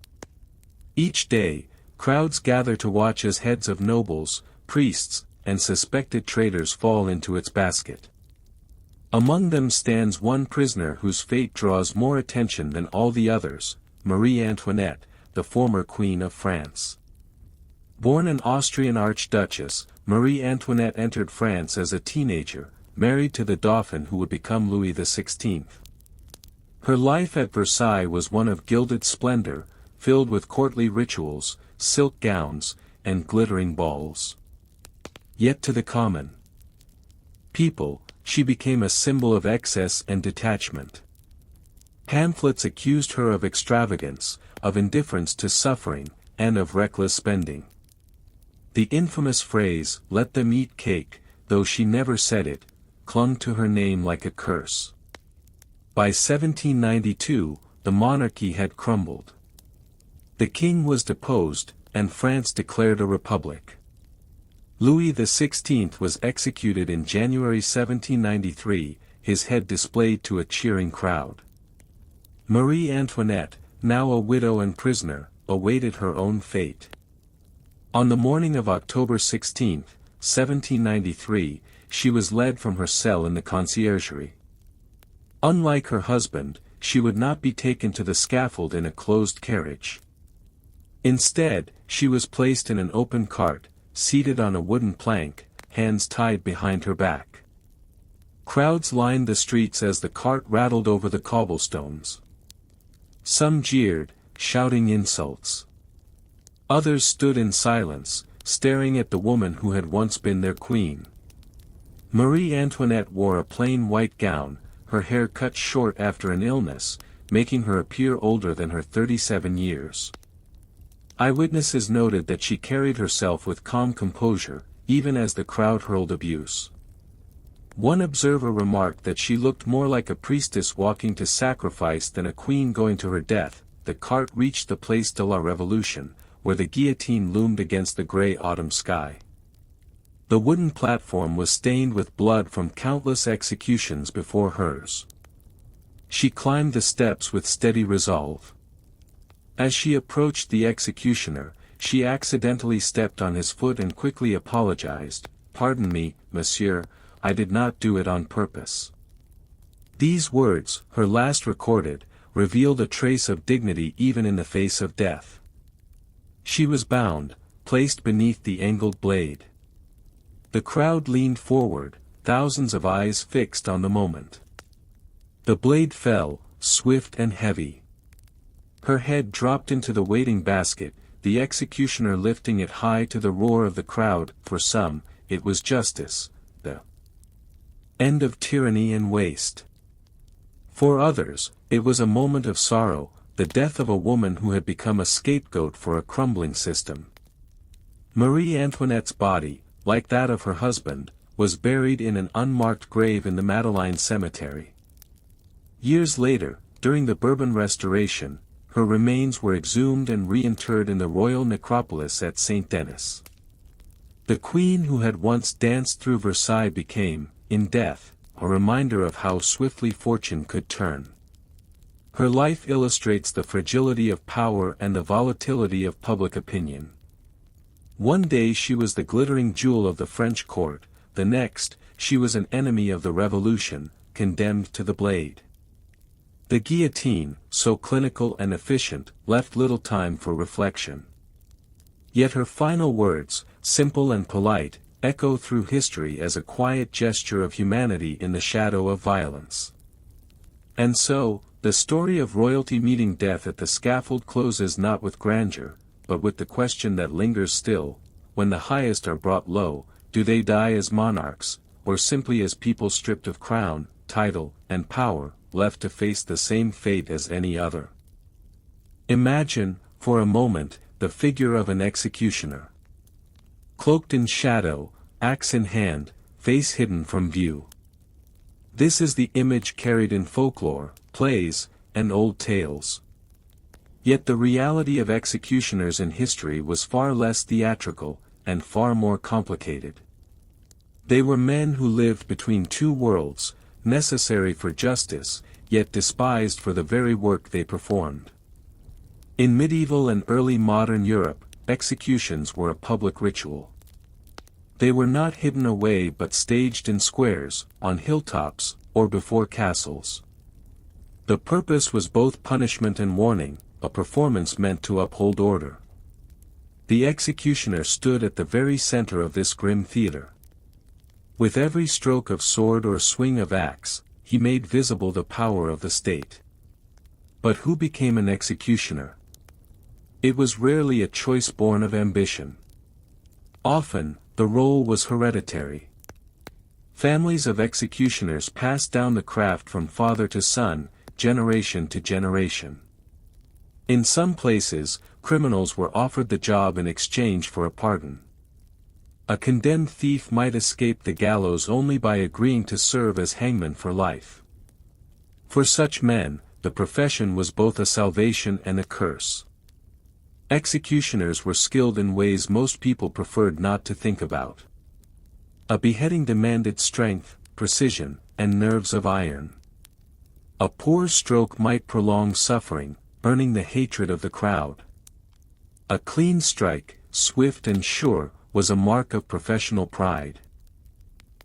Each day, crowds gather to watch as heads of nobles, priests, and suspected traitors fall into its basket. Among them stands one prisoner whose fate draws more attention than all the others, Marie Antoinette, the former Queen of France. Born an Austrian Archduchess, Marie Antoinette entered France as a teenager, married to the Dauphin who would become Louis XVI. Her life at Versailles was one of gilded splendor, filled with courtly rituals, silk gowns, and glittering balls. Yet to the common people, she became a symbol of excess and detachment. Pamphlets accused her of extravagance, of indifference to suffering, and of reckless spending. The infamous phrase, "Let them eat cake," though she never said it, clung to her name like a curse. By 1792, the monarchy had crumbled. The king was deposed, and France declared a republic. Louis XVI was executed in January 1793, his head displayed to a cheering crowd. Marie Antoinette, now a widow and prisoner, awaited her own fate. On the morning of October 16, 1793, she was led from her cell in the conciergerie. Unlike her husband, she would not be taken to the scaffold in a closed carriage. Instead, she was placed in an open cart, seated on a wooden plank, hands tied behind her back. Crowds lined the streets as the cart rattled over the cobblestones. Some jeered, shouting insults. Others stood in silence, staring at the woman who had once been their queen. Marie Antoinette wore a plain white gown, her hair cut short after an illness, making her appear older than her 37 years. Eyewitnesses noted that she carried herself with calm composure, even as the crowd hurled abuse. One observer remarked that she looked more like a priestess walking to sacrifice than a queen going to her death. The cart reached the Place de la Révolution, where the guillotine loomed against the grey autumn sky. The wooden platform was stained with blood from countless executions before hers. She climbed the steps with steady resolve. As she approached the executioner, she accidentally stepped on his foot and quickly apologized. "Pardon me, monsieur, I did not do it on purpose." These words, her last recorded, revealed a trace of dignity even in the face of death. She was bound, placed beneath the angled blade. The crowd leaned forward, thousands of eyes fixed on the moment. The blade fell, swift and heavy. Her head dropped into the waiting basket, the executioner lifting it high to the roar of the crowd. For some, it was justice, the end of tyranny and waste. For others, it was a moment of sorrow, the death of a woman who had become a scapegoat for a crumbling system. Marie Antoinette's body, like that of her husband, was buried in an unmarked grave in the Madeleine cemetery. Years later, during the Bourbon Restoration, her remains were exhumed and reinterred in the royal necropolis at Saint Denis. The queen who had once danced through Versailles became, in death, a reminder of how swiftly fortune could turn. Her life illustrates the fragility of power and the volatility of public opinion. One day she was the glittering jewel of the French court, the next, she was an enemy of the revolution, condemned to the blade. The guillotine, so clinical and efficient, left little time for reflection. Yet her final words, simple and polite, echo through history as a quiet gesture of humanity in the shadow of violence. And so, the story of royalty meeting death at the scaffold closes not with grandeur, but with the question that lingers still: when the highest are brought low, do they die as monarchs, or simply as people stripped of crown, title, and power, left to face the same fate as any other? Imagine, for a moment, the figure of an executioner. Cloaked in shadow, axe in hand, face hidden from view. This is the image carried in folklore, plays, and old tales. Yet the reality of executioners in history was far less theatrical, and far more complicated. They were men who lived between two worlds, necessary for justice, yet despised for the very work they performed. In medieval and early modern Europe, executions were a public ritual. They were not hidden away but staged in squares, on hilltops, or before castles. The purpose was both punishment and warning, a performance meant to uphold order. The executioner stood at the very center of this grim theater. With every stroke of sword or swing of axe, he made visible the power of the state. But who became an executioner? It was rarely a choice born of ambition. Often, the role was hereditary. Families of executioners passed down the craft from father to son, generation to generation. In some places, criminals were offered the job in exchange for a pardon. A condemned thief might escape the gallows only by agreeing to serve as hangman for life. For such men, the profession was both a salvation and a curse. Executioners were skilled in ways most people preferred not to think about. A beheading demanded strength, precision, and nerves of iron. A poor stroke might prolong suffering, earning the hatred of the crowd. A clean strike, swift and sure, was a mark of professional pride.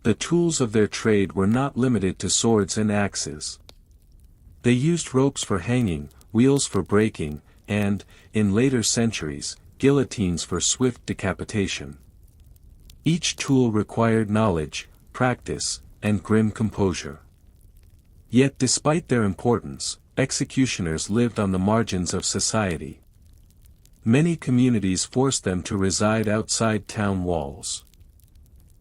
The tools of their trade were not limited to swords and axes. They used ropes for hanging, wheels for breaking, and, in later centuries, guillotines for swift decapitation. Each tool required knowledge, practice, and grim composure. Yet despite their importance, executioners lived on the margins of society. Many communities forced them to reside outside town walls.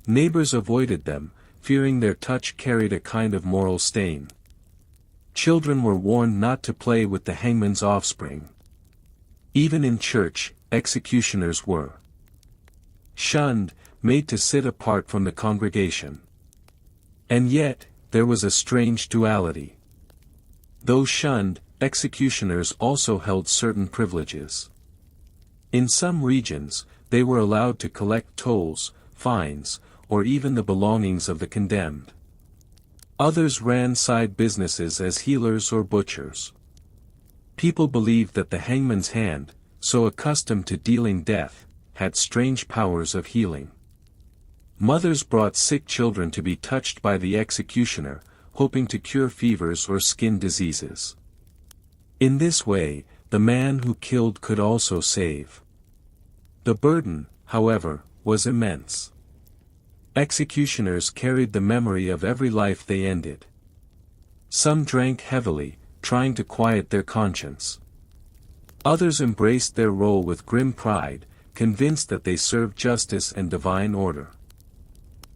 Neighbors avoided them, fearing their touch carried a kind of moral stain. Children were warned not to play with the hangman's offspring. Even in church, executioners were shunned, made to sit apart from the congregation. And yet, there was a strange duality. Though shunned, executioners also held certain privileges. In some regions, they were allowed to collect tolls, fines, or even the belongings of the condemned. Others ran side businesses as healers or butchers. People believed that the hangman's hand, so accustomed to dealing death, had strange powers of healing. Mothers brought sick children to be touched by the executioner, hoping to cure fevers or skin diseases. In this way, the man who killed could also save. The burden, however, was immense. Executioners carried the memory of every life they ended. Some drank heavily, trying to quiet their conscience. Others embraced their role with grim pride, convinced that they served justice and divine order.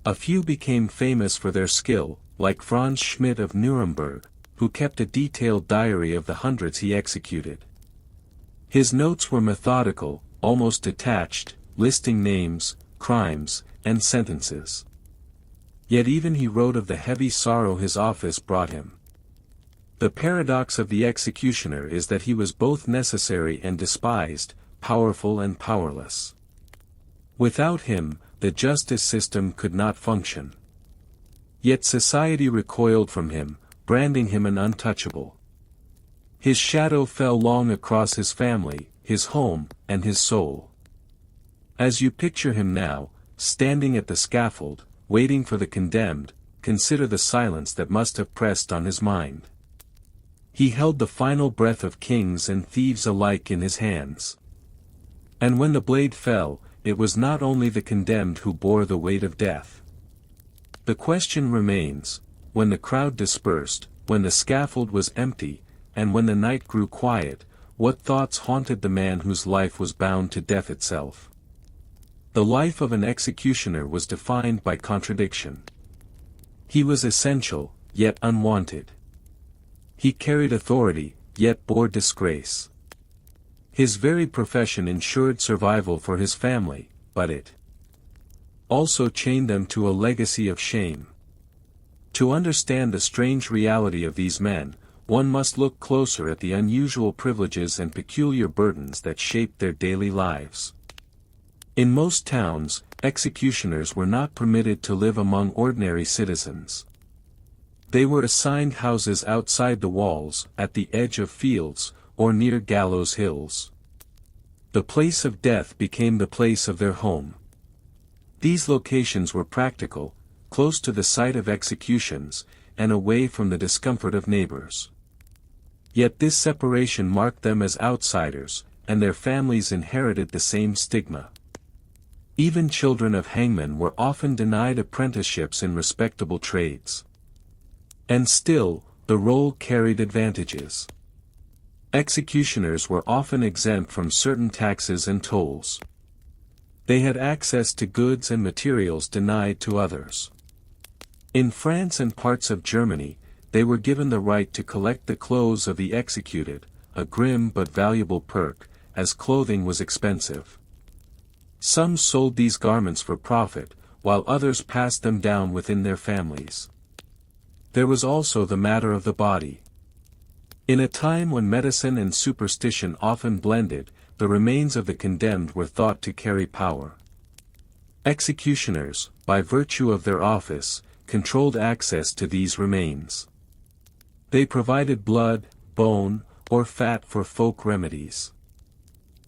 A few became famous for their skill, like Franz Schmidt of Nuremberg, who kept a detailed diary of the hundreds he executed. His notes were methodical, almost detached, listing names, crimes, and sentences. Yet even he wrote of the heavy sorrow his office brought him. The paradox of the executioner is that he was both necessary and despised, powerful and powerless. Without him, the justice system could not function. Yet society recoiled from him, branding him an untouchable. His shadow fell long across his family, his home, and his soul. As you picture him now, standing at the scaffold, waiting for the condemned, consider the silence that must have pressed on his mind. He held the final breath of kings and thieves alike in his hands. And when the blade fell, it was not only the condemned who bore the weight of death. The question remains, when the crowd dispersed, when the scaffold was empty, and when the night grew quiet, what thoughts haunted the man whose life was bound to death itself? The life of an executioner was defined by contradiction. He was essential, yet unwanted. He carried authority, yet bore disgrace. His very profession ensured survival for his family, but it also chained them to a legacy of shame. To understand the strange reality of these men, one must look closer at the unusual privileges and peculiar burdens that shaped their daily lives. In most towns, executioners were not permitted to live among ordinary citizens. They were assigned houses outside the walls, at the edge of fields, or near gallows hills. The place of death became the place of their home. These locations were practical, close to the site of executions, and away from the discomfort of neighbors. Yet this separation marked them as outsiders, and their families inherited the same stigma. Even children of hangmen were often denied apprenticeships in respectable trades. And still, the role carried advantages. Executioners were often exempt from certain taxes and tolls. They had access to goods and materials denied to others. In France and parts of Germany, they were given the right to collect the clothes of the executed, a grim but valuable perk, as clothing was expensive. Some sold these garments for profit, while others passed them down within their families. There was also the matter of the body. In a time when medicine and superstition often blended, the remains of the condemned were thought to carry power. Executioners, by virtue of their office, controlled access to these remains. They provided blood, bone, or fat for folk remedies.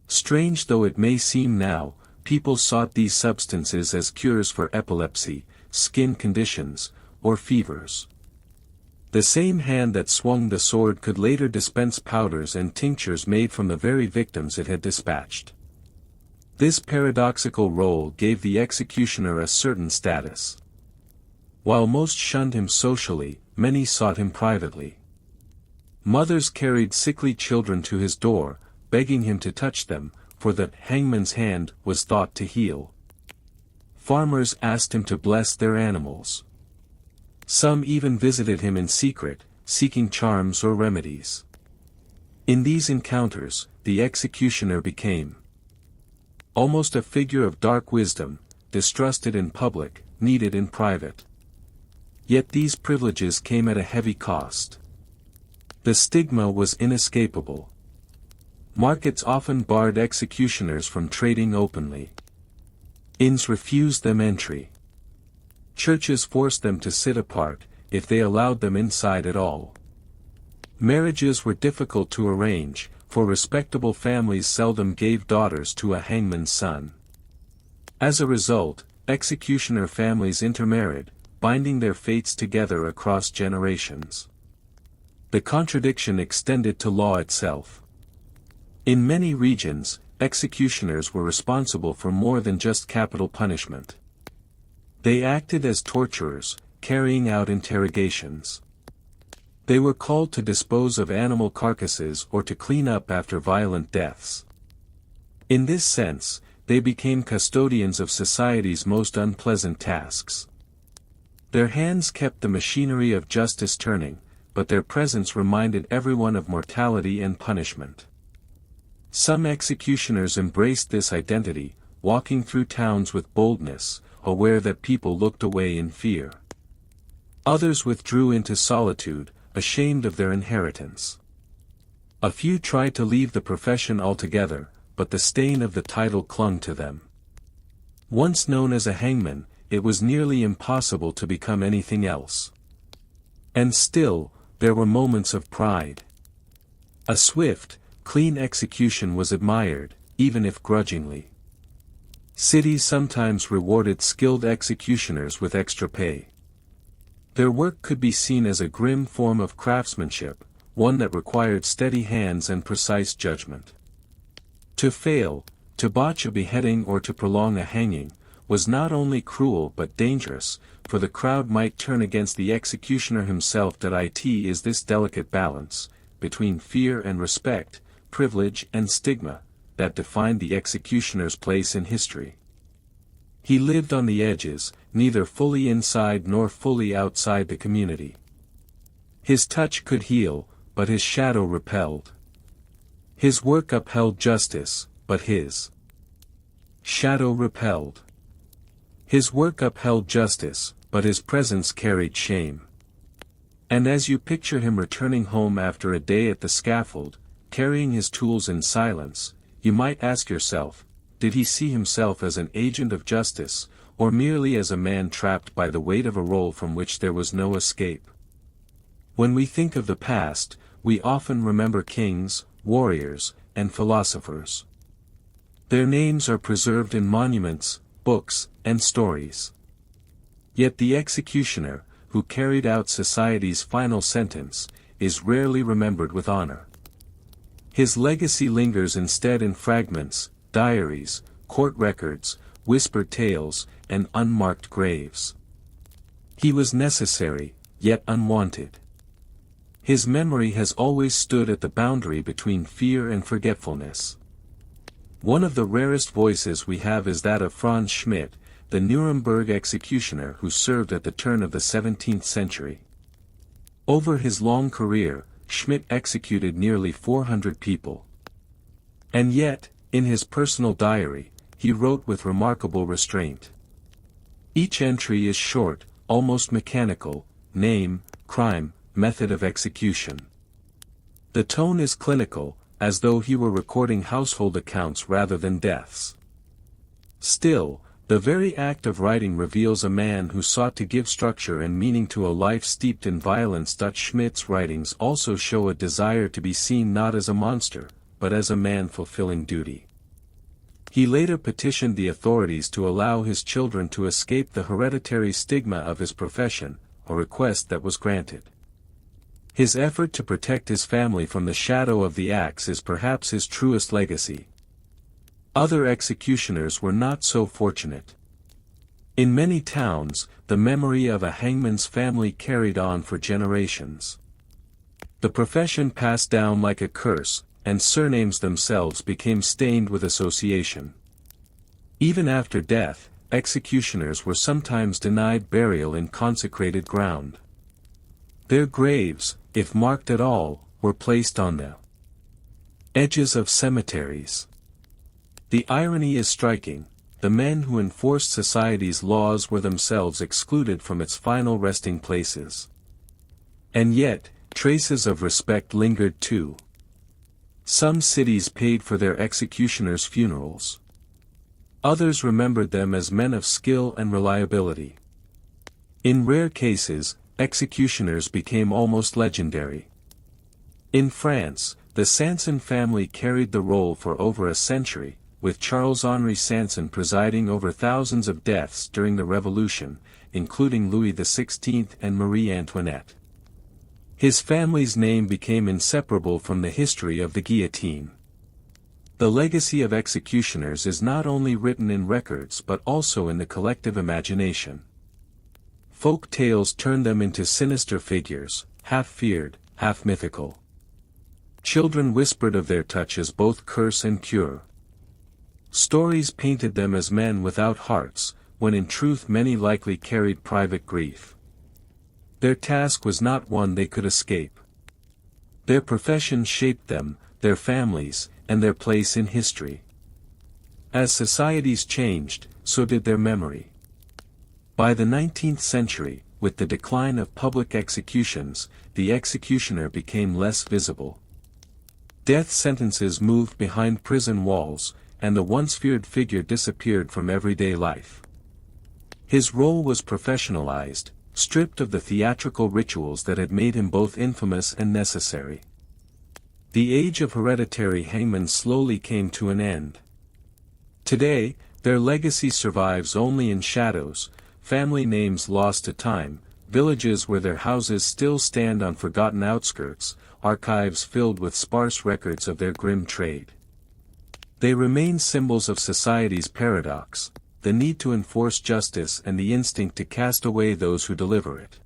Strange though it may seem now, people sought these substances as cures for epilepsy, skin conditions, or fevers. The same hand that swung the sword could later dispense powders and tinctures made from the very victims it had dispatched. This paradoxical role gave the executioner a certain status. While most shunned him socially, many sought him privately. Mothers carried sickly children to his door, begging him to touch them, for the hangman's hand was thought to heal. Farmers asked him to bless their animals. Some even visited him in secret, seeking charms or remedies. In these encounters, the executioner became almost a figure of dark wisdom, distrusted in public, needed in private. Yet these privileges came at a heavy cost. The stigma was inescapable. Markets often barred executioners from trading openly. Inns refused them entry. Churches forced them to sit apart, if they allowed them inside at all. Marriages were difficult to arrange, for respectable families seldom gave daughters to a hangman's son. As a result, executioner families intermarried, binding their fates together across generations. The contradiction extended to law itself. In many regions, executioners were responsible for more than just capital punishment. They acted as torturers, carrying out interrogations. They were called to dispose of animal carcasses or to clean up after violent deaths. In this sense, they became custodians of society's most unpleasant tasks. Their hands kept the machinery of justice turning, but their presence reminded everyone of mortality and punishment. Some executioners embraced this identity, walking through towns with boldness, aware that people looked away in fear. Others withdrew into solitude, ashamed of their inheritance. A few tried to leave the profession altogether, but the stain of the title clung to them. Once known as a hangman, it was nearly impossible to become anything else. And still, there were moments of pride. A swift, clean execution was admired, even if grudgingly. Cities sometimes rewarded skilled executioners with extra pay. Their work could be seen as a grim form of craftsmanship, one that required steady hands and precise judgment. To fail, to botch a beheading or to prolong a hanging, was not only cruel but dangerous, for the crowd might turn against the executioner himself. It is this delicate balance, between fear and respect, privilege and stigma, that defined the executioner's place in history. He lived on the edges, neither fully inside nor fully outside the community. His touch could heal, but his shadow repelled. His work upheld justice, but his shadow repelled. His work upheld justice, but his presence carried shame. And as you picture him returning home after a day at the scaffold, carrying his tools in silence, you might ask yourself, did he see himself as an agent of justice, or merely as a man trapped by the weight of a role from which there was no escape? When we think of the past, we often remember kings, warriors, and philosophers. Their names are preserved in monuments, books, and stories. Yet the executioner, who carried out society's final sentence, is rarely remembered with honor. His legacy lingers instead in fragments, diaries, court records, whispered tales, and unmarked graves. He was necessary, yet unwanted. His memory has always stood at the boundary between fear and forgetfulness. One of the rarest voices we have is that of Franz Schmidt, the Nuremberg executioner who served at the turn of the 17th century. Over his long career, Schmidt executed nearly 400 people. And yet, in his personal diary, he wrote with remarkable restraint. Each entry is short, almost mechanical: name, crime, method of execution. The tone is clinical, as though he were recording household accounts rather than deaths. Still, the very act of writing reveals a man who sought to give structure and meaning to a life steeped in violence. Schmidt's writings also show a desire to be seen not as a monster, but as a man fulfilling duty. He later petitioned the authorities to allow his children to escape the hereditary stigma of his profession, a request that was granted. His effort to protect his family from the shadow of the axe is perhaps his truest legacy. Other executioners were not so fortunate. In many towns, the memory of a hangman's family carried on for generations. The profession passed down like a curse, and surnames themselves became stained with association. Even after death, executioners were sometimes denied burial in consecrated ground. Their graves, if marked at all, were placed on the edges of cemeteries. The irony is striking: the men who enforced society's laws were themselves excluded from its final resting places. And yet, traces of respect lingered too. Some cities paid for their executioners' funerals. Others remembered them as men of skill and reliability. In rare cases, executioners became almost legendary. In France, The Sanson family carried the role for over a century, with Charles-Henri Sanson presiding over thousands of deaths during the Revolution, including Louis XVI and Marie Antoinette. His family's name became inseparable from the history of the guillotine. The legacy of executioners is not only written in records but also in the collective imagination. Folk tales turned them into sinister figures, half feared, half mythical. Children whispered of their touch as both curse and cure. Stories painted them as men without hearts, when in truth many likely carried private grief. Their task was not one they could escape. Their profession shaped them, their families, and their place in history. As societies changed, so did their memory. By the 19th century, with the decline of public executions, the executioner became less visible. Death sentences moved behind prison walls, and the once feared figure disappeared from everyday life. His role was professionalized, stripped of the theatrical rituals that had made him both infamous and necessary. The age of hereditary hangmen slowly came to an end. Today, their legacy survives only in shadows, family names lost to time, villages where their houses still stand on forgotten outskirts, archives filled with sparse records of their grim trade. They remain symbols of society's paradox, the need to enforce justice and the instinct to cast away those who deliver it.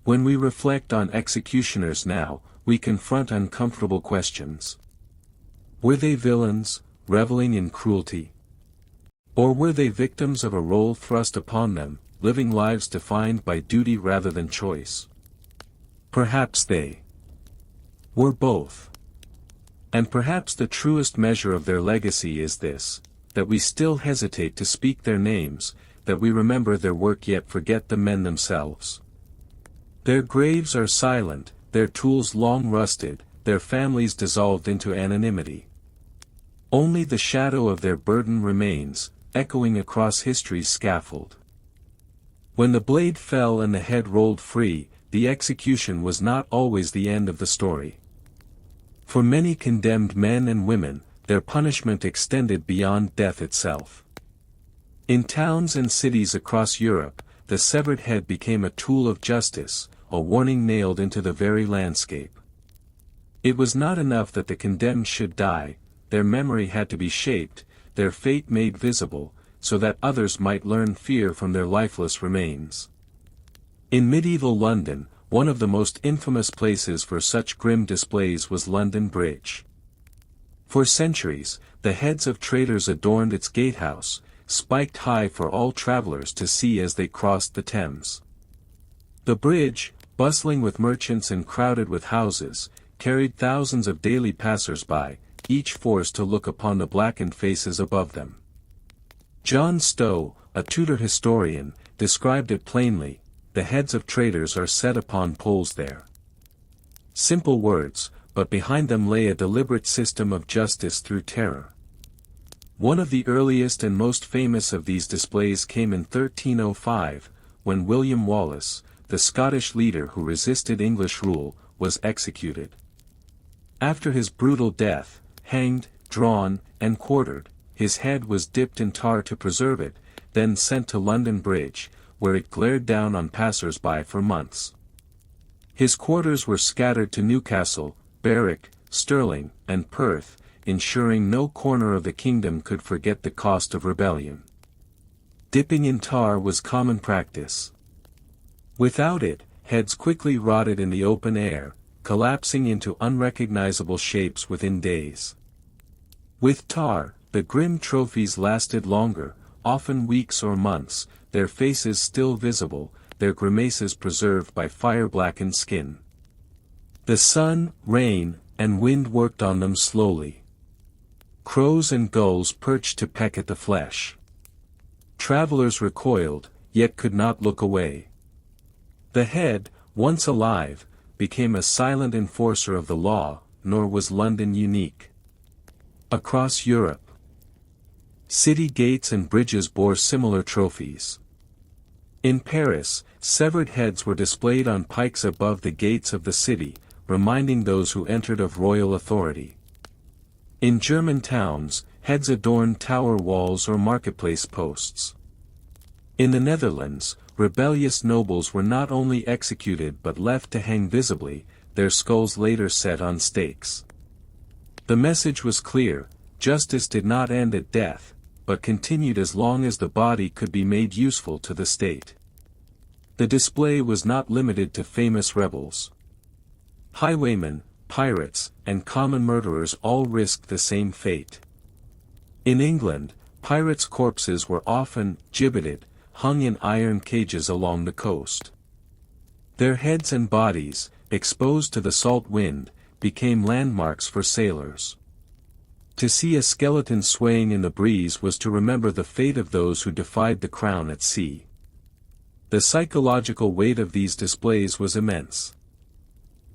When we reflect on executioners now, we confront uncomfortable questions. Were they villains, reveling in cruelty? Or were they victims of a role thrust upon them, living lives defined by duty rather than choice? Perhaps they were both. And perhaps the truest measure of their legacy is this, that we still hesitate to speak their names, that we remember their work yet forget the men themselves. Their graves are silent, their tools long rusted, their families dissolved into anonymity. Only the shadow of their burden remains, echoing across history's scaffold. When the blade fell and the head rolled free, the execution was not always the end of the story. For many condemned men and women, their punishment extended beyond death itself. In towns and cities across Europe, the severed head became a tool of justice, a warning nailed into the very landscape. It was not enough that the condemned should die, their memory had to be shaped, their fate made visible, so that others might learn fear from their lifeless remains. In medieval London, one of the most infamous places for such grim displays was London Bridge. For centuries, the heads of traitors adorned its gatehouse, spiked high for all travelers to see as they crossed the Thames. The bridge, bustling with merchants and crowded with houses, carried thousands of daily passers-by, each forced to look upon the blackened faces above them. John Stowe, a Tudor historian, described it plainly: the heads of traitors are set upon poles there. Simple words, but behind them lay a deliberate system of justice through terror. One of the earliest and most famous of these displays came in 1305, when William Wallace, the Scottish leader who resisted English rule, was executed. After his brutal death, hanged, drawn, and quartered, his head was dipped in tar to preserve it, then sent to London Bridge, where it glared down on passers-by for months. His quarters were scattered to Newcastle, Berwick, Stirling, and Perth, ensuring no corner of the kingdom could forget the cost of rebellion. Dipping in tar was common practice. Without it, heads quickly rotted in the open air, collapsing into unrecognizable shapes within days. With tar, the grim trophies lasted longer, often weeks or months, their faces still visible, their grimaces preserved by fire-blackened skin. The sun, rain, and wind worked on them slowly. Crows and gulls perched to peck at the flesh. Travelers recoiled, yet could not look away. The head, once alive, became a silent enforcer of the law, nor was London unique. Across Europe, city gates and bridges bore similar trophies. In Paris, severed heads were displayed on pikes above the gates of the city, reminding those who entered of royal authority. In German towns, heads adorned tower walls or marketplace posts. In the Netherlands, rebellious nobles were not only executed but left to hang visibly, their skulls later set on stakes. The message was clear: justice did not end at death, but continued as long as the body could be made useful to the state. The display was not limited to famous rebels. Highwaymen, pirates, and common murderers all risked the same fate. In England, pirates' corpses were often gibbeted, hung in iron cages along the coast. Their heads and bodies, exposed to the salt wind, became landmarks for sailors. To see a skeleton swaying in the breeze was to remember the fate of those who defied the crown at sea. The psychological weight of these displays was immense.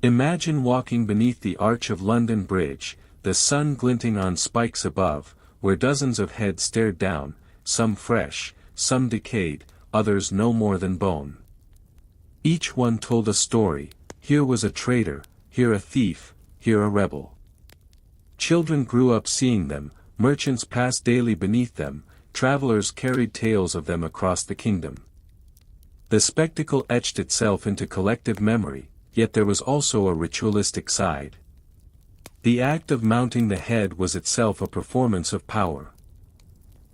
Imagine walking beneath the arch of London Bridge, the sun glinting on spikes above, where dozens of heads stared down, some fresh, some decayed, others no more than bone. Each one told a story: here was a traitor, here a thief, here a rebel. Children grew up seeing them, merchants passed daily beneath them, travelers carried tales of them across the kingdom. The spectacle etched itself into collective memory, yet there was also a ritualistic side. The act of mounting the head was itself a performance of power.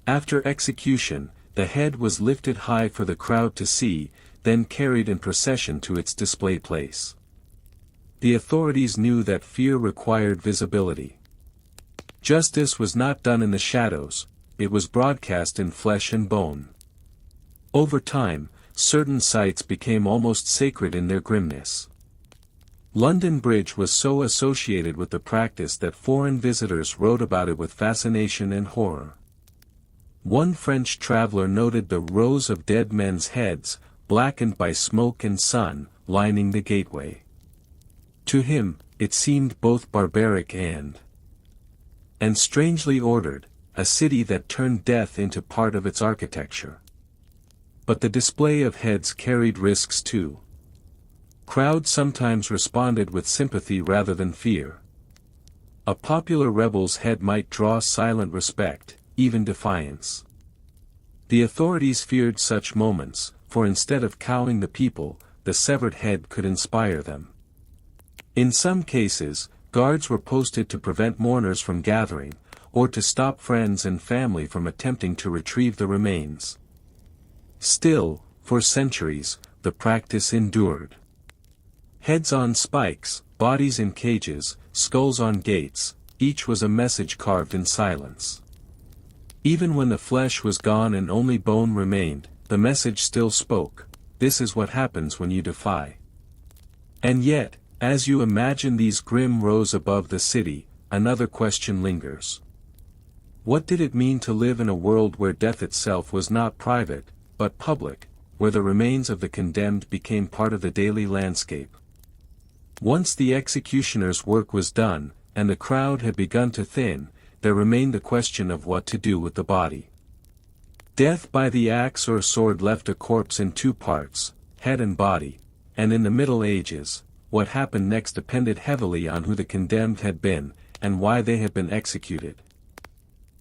After execution, the head was lifted high for the crowd to see, then carried in procession to its display place. The authorities knew that fear required visibility. Justice was not done in the shadows, it was broadcast in flesh and bone. Over time, certain sights became almost sacred in their grimness. London Bridge was so associated with the practice that foreign visitors wrote about it with fascination and horror. One French traveler noted the rows of dead men's heads, blackened by smoke and sun, lining the gateway. To him, it seemed both barbaric and strangely ordered, a city that turned death into part of its architecture. But the display of heads carried risks too. Crowds sometimes responded with sympathy rather than fear. A popular rebel's head might draw silent respect, even defiance. The authorities feared such moments, for instead of cowing the people, the severed head could inspire them. In some cases, guards were posted to prevent mourners from gathering, or to stop friends and family from attempting to retrieve the remains. Still, for centuries, the practice endured. Heads on spikes, bodies in cages, skulls on gates, each was a message carved in silence. Even when the flesh was gone and only bone remained, the message still spoke: this is what happens when you defy. And yet, as you imagine these grim rows above the city, another question lingers. What did it mean to live in a world where death itself was not private, but public, where the remains of the condemned became part of the daily landscape? Once the executioner's work was done, and the crowd had begun to thin, there remained the question of what to do with the body. Death by the axe or sword left a corpse in two parts, head and body, and in the Middle Ages, what happened next depended heavily on who the condemned had been, and why they had been executed.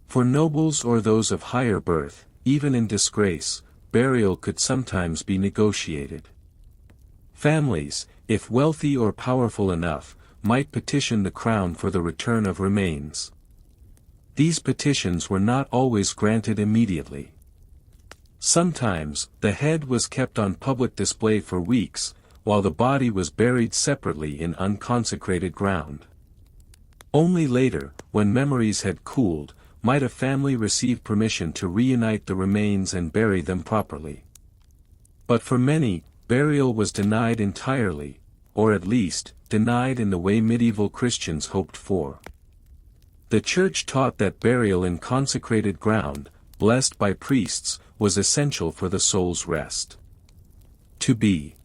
For nobles or those of higher birth, even in disgrace, burial could sometimes be negotiated. Families, if wealthy or powerful enough, might petition the crown for the return of remains. These petitions were not always granted immediately. Sometimes, the head was kept on public display for weeks, while the body was buried separately in unconsecrated ground. Only later, when memories had cooled, might a family receive permission to reunite the remains and bury them properly. But for many, burial was denied entirely, or at least, denied in the way medieval Christians hoped for. The Church taught that burial in consecrated ground, blessed by priests, was essential for the soul's rest. To be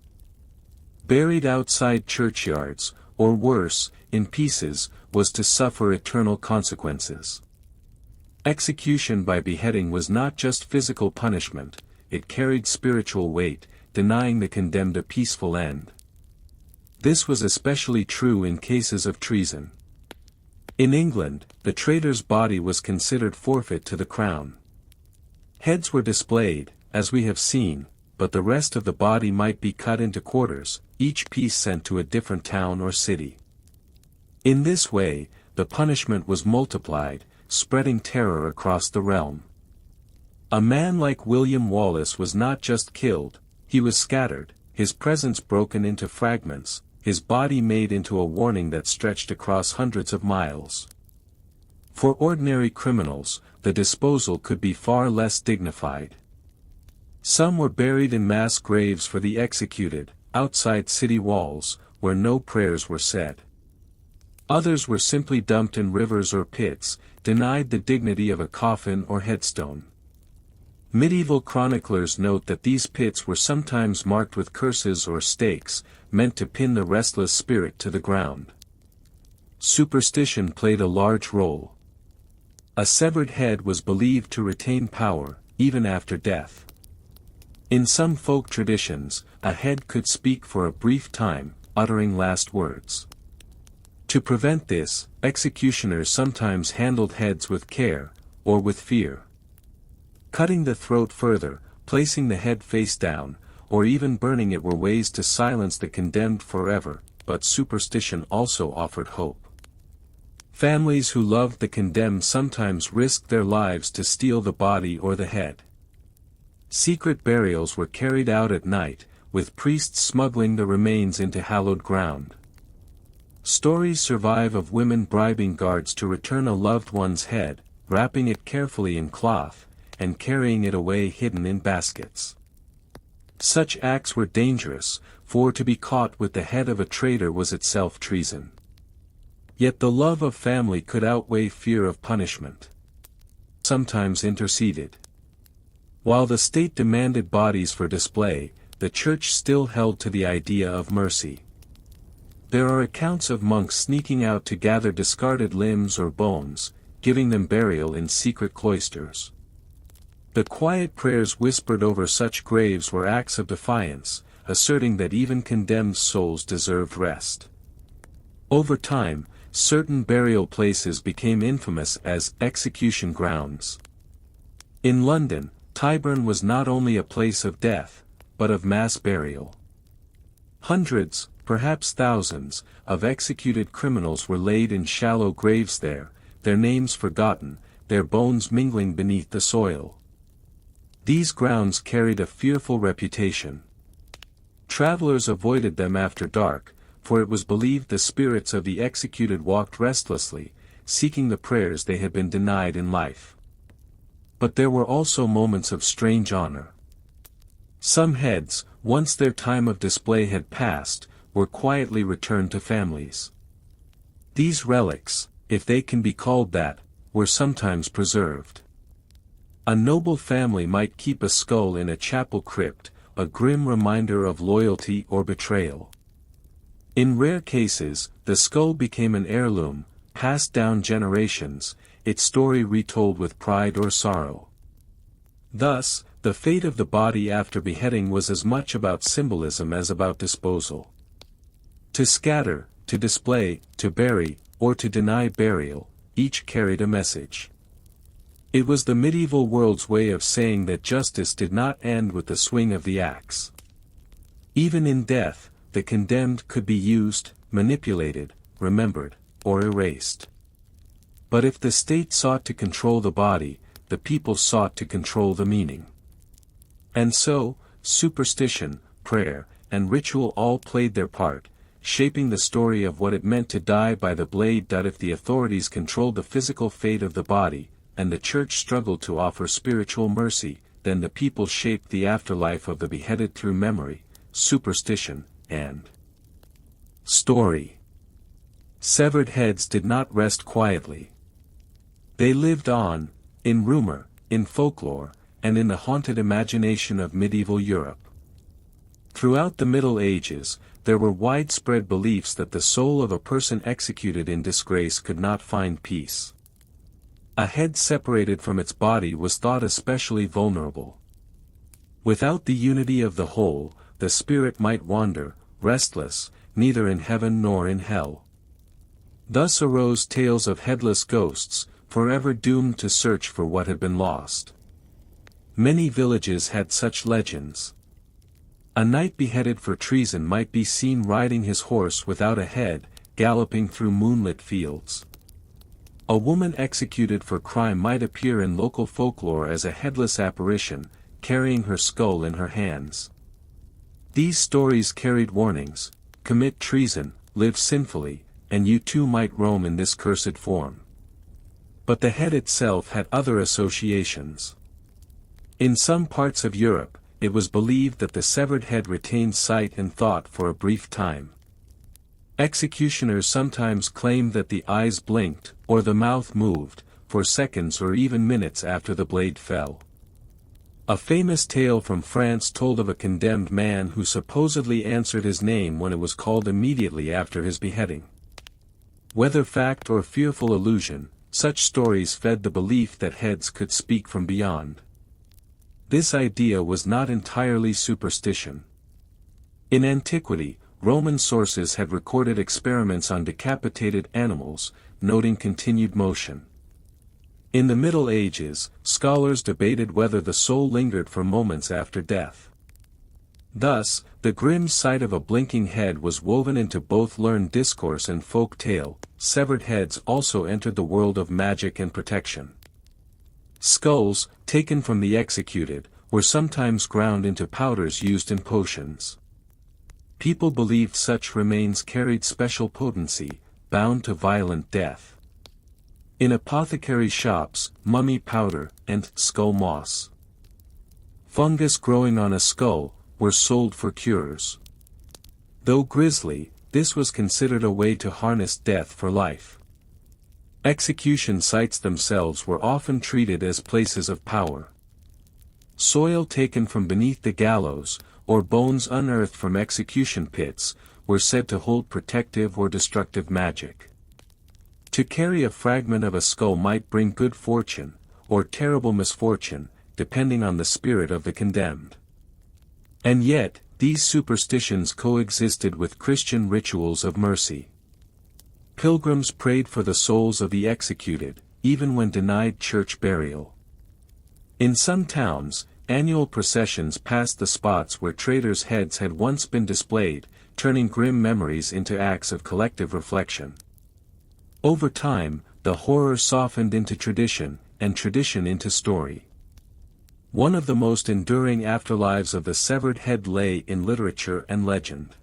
buried outside churchyards, or worse, in pieces, was to suffer eternal consequences. Execution by beheading was not just physical punishment, it carried spiritual weight, denying the condemned a peaceful end. This was especially true in cases of treason. In England, the traitor's body was considered forfeit to the crown. Heads were displayed, as we have seen, but the rest of the body might be cut into quarters, each piece sent to a different town or city. In this way, the punishment was multiplied, spreading terror across the realm. A man like William Wallace was not just killed, he was scattered, his presence broken into fragments, his body made into a warning that stretched across hundreds of miles. For ordinary criminals, the disposal could be far less dignified. Some were buried in mass graves for the executed, outside city walls, where no prayers were said. Others were simply dumped in rivers or pits, denied the dignity of a coffin or headstone. Medieval chroniclers note that these pits were sometimes marked with curses or stakes, meant to pin the restless spirit to the ground. Superstition played a large role. A severed head was believed to retain power, even after death. In some folk traditions, a head could speak for a brief time, uttering last words. To prevent this, executioners sometimes handled heads with care, or with fear. Cutting the throat further, placing the head face down, or even burning it were ways to silence the condemned forever, but superstition also offered hope. Families who loved the condemned sometimes risked their lives to steal the body or the head. Secret burials were carried out at night, with priests smuggling the remains into hallowed ground. Stories survive of women bribing guards to return a loved one's head, wrapping it carefully in cloth, and carrying it away hidden in baskets. Such acts were dangerous, for to be caught with the head of a traitor was itself treason. Yet the love of family could outweigh fear of punishment. Sometimes interceded. While the state demanded bodies for display, the church still held to the idea of mercy. There are accounts of monks sneaking out to gather discarded limbs or bones, giving them burial in secret cloisters. The quiet prayers whispered over such graves were acts of defiance, asserting that even condemned souls deserved rest. Over time, certain burial places became infamous as execution grounds. In London, Tyburn was not only a place of death, but of mass burial. Hundreds, perhaps thousands, of executed criminals were laid in shallow graves there, their names forgotten, their bones mingling beneath the soil. These grounds carried a fearful reputation. Travelers avoided them after dark, for it was believed the spirits of the executed walked restlessly, seeking the prayers they had been denied in life. But there were also moments of strange honor. Some heads, once their time of display had passed, were quietly returned to families. These relics, if they can be called that, were sometimes preserved. A noble family might keep a skull in a chapel crypt, a grim reminder of loyalty or betrayal. In rare cases, the skull became an heirloom, passed down generations, its story retold with pride or sorrow. Thus, the fate of the body after beheading was as much about symbolism as about disposal. To scatter, to display, to bury, or to deny burial, each carried a message. It was the medieval world's way of saying that justice did not end with the swing of the axe. Even in death, the condemned could be used, manipulated, remembered, or erased. But if the state sought to control the body, the people sought to control the meaning. And so, superstition, prayer, and ritual all played their part, shaping the story of what it meant to die by the blade. If the authorities controlled the physical fate of the body, and the church struggled to offer spiritual mercy, then the people shaped the afterlife of the beheaded through memory, superstition, and story. Severed heads did not rest quietly. They lived on, in rumor, in folklore, and in the haunted imagination of medieval Europe. Throughout the Middle Ages, there were widespread beliefs that the soul of a person executed in disgrace could not find peace. A head separated from its body was thought especially vulnerable. Without the unity of the whole, the spirit might wander, restless, neither in heaven nor in hell. Thus arose tales of headless ghosts, forever doomed to search for what had been lost. Many villages had such legends. A knight beheaded for treason might be seen riding his horse without a head, galloping through moonlit fields. A woman executed for crime might appear in local folklore as a headless apparition, carrying her skull in her hands. These stories carried warnings: commit treason, live sinfully, and you too might roam in this cursed form. But the head itself had other associations. In some parts of Europe, it was believed that the severed head retained sight and thought for a brief time. Executioners sometimes claimed that the eyes blinked, or the mouth moved, for seconds or even minutes after the blade fell. A famous tale from France told of a condemned man who supposedly answered his name when it was called immediately after his beheading. Whether fact or fearful illusion, such stories fed the belief that heads could speak from beyond. This idea was not entirely superstition. In antiquity, Roman sources had recorded experiments on decapitated animals, noting continued motion. In the Middle Ages, scholars debated whether the soul lingered for moments after death. Thus, the grim sight of a blinking head was woven into both learned discourse and folk tale. Severed heads also entered the world of magic and protection. Skulls, taken from the executed, were sometimes ground into powders used in potions. People believed such remains carried special potency, bound to violent death. In apothecary shops, mummy powder, and skull moss, fungus growing on a skull, were sold for cures. Though grisly, this was considered a way to harness death for life. Execution sites themselves were often treated as places of power. Soil taken from beneath the gallows, or bones unearthed from execution pits, were said to hold protective or destructive magic. To carry a fragment of a skull might bring good fortune, or terrible misfortune, depending on the spirit of the condemned. And yet, these superstitions coexisted with Christian rituals of mercy. Pilgrims prayed for the souls of the executed, even when denied church burial. In some towns, annual processions passed the spots where traitors' heads had once been displayed, turning grim memories into acts of collective reflection. Over time, the horror softened into tradition, and tradition into story. One of the most enduring afterlives of the severed head lay in literature and legend.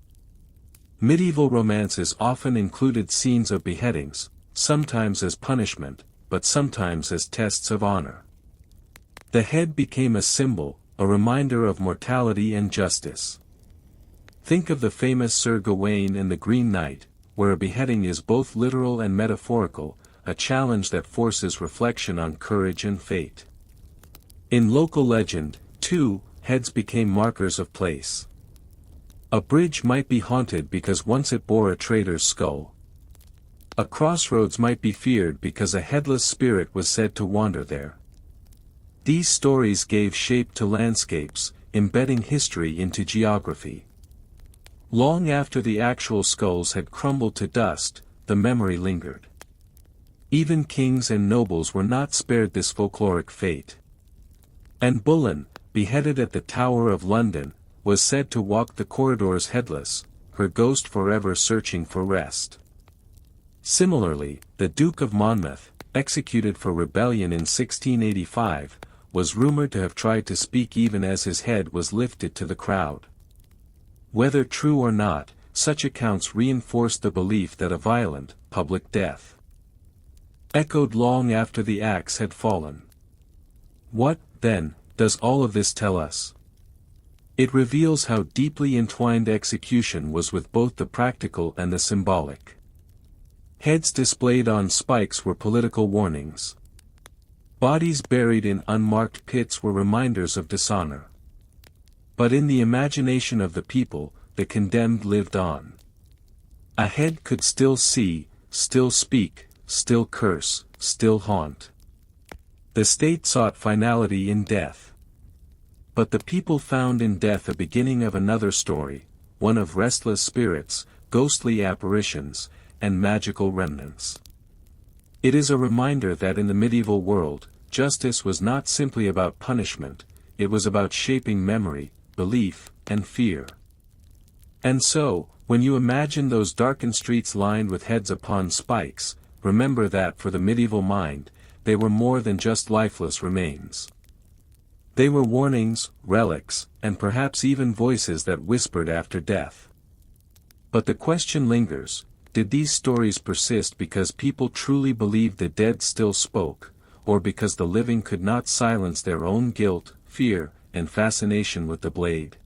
Medieval romances often included scenes of beheadings, sometimes as punishment, but sometimes as tests of honor. The head became a symbol, a reminder of mortality and justice. Think of the famous Sir Gawain and the Green Knight, where a beheading is both literal and metaphorical, a challenge that forces reflection on courage and fate. In local legend, too, heads became markers of place. A bridge might be haunted because once it bore a traitor's skull. A crossroads might be feared because a headless spirit was said to wander there. These stories gave shape to landscapes, embedding history into geography. Long after the actual skulls had crumbled to dust, the memory lingered. Even kings and nobles were not spared this folkloric fate. Anne Boleyn, beheaded at the Tower of London, was said to walk the corridors headless, her ghost forever searching for rest. Similarly, the Duke of Monmouth, executed for rebellion in 1685, was rumored to have tried to speak even as his head was lifted to the crowd. Whether true or not, such accounts reinforced the belief that a violent, public death echoed long after the axe had fallen. What, then, does all of this tell us? It reveals how deeply entwined execution was with both the practical and the symbolic. Heads displayed on spikes were political warnings. Bodies buried in unmarked pits were reminders of dishonor. But in the imagination of the people, the condemned lived on. A head could still see, still speak, still curse, still haunt. The state sought finality in death. But the people found in death a beginning of another story, one of restless spirits, ghostly apparitions, and magical remnants. It is a reminder that in the medieval world, justice was not simply about punishment, it was about shaping memory, belief, and fear. And so, when you imagine those darkened streets lined with heads upon spikes, remember that for the medieval mind, they were more than just lifeless remains. They were warnings, relics, and perhaps even voices that whispered after death. But the question lingers, did these stories persist because people truly believed the dead still spoke, or because the living could not silence their own guilt, fear, and fascination with the blade?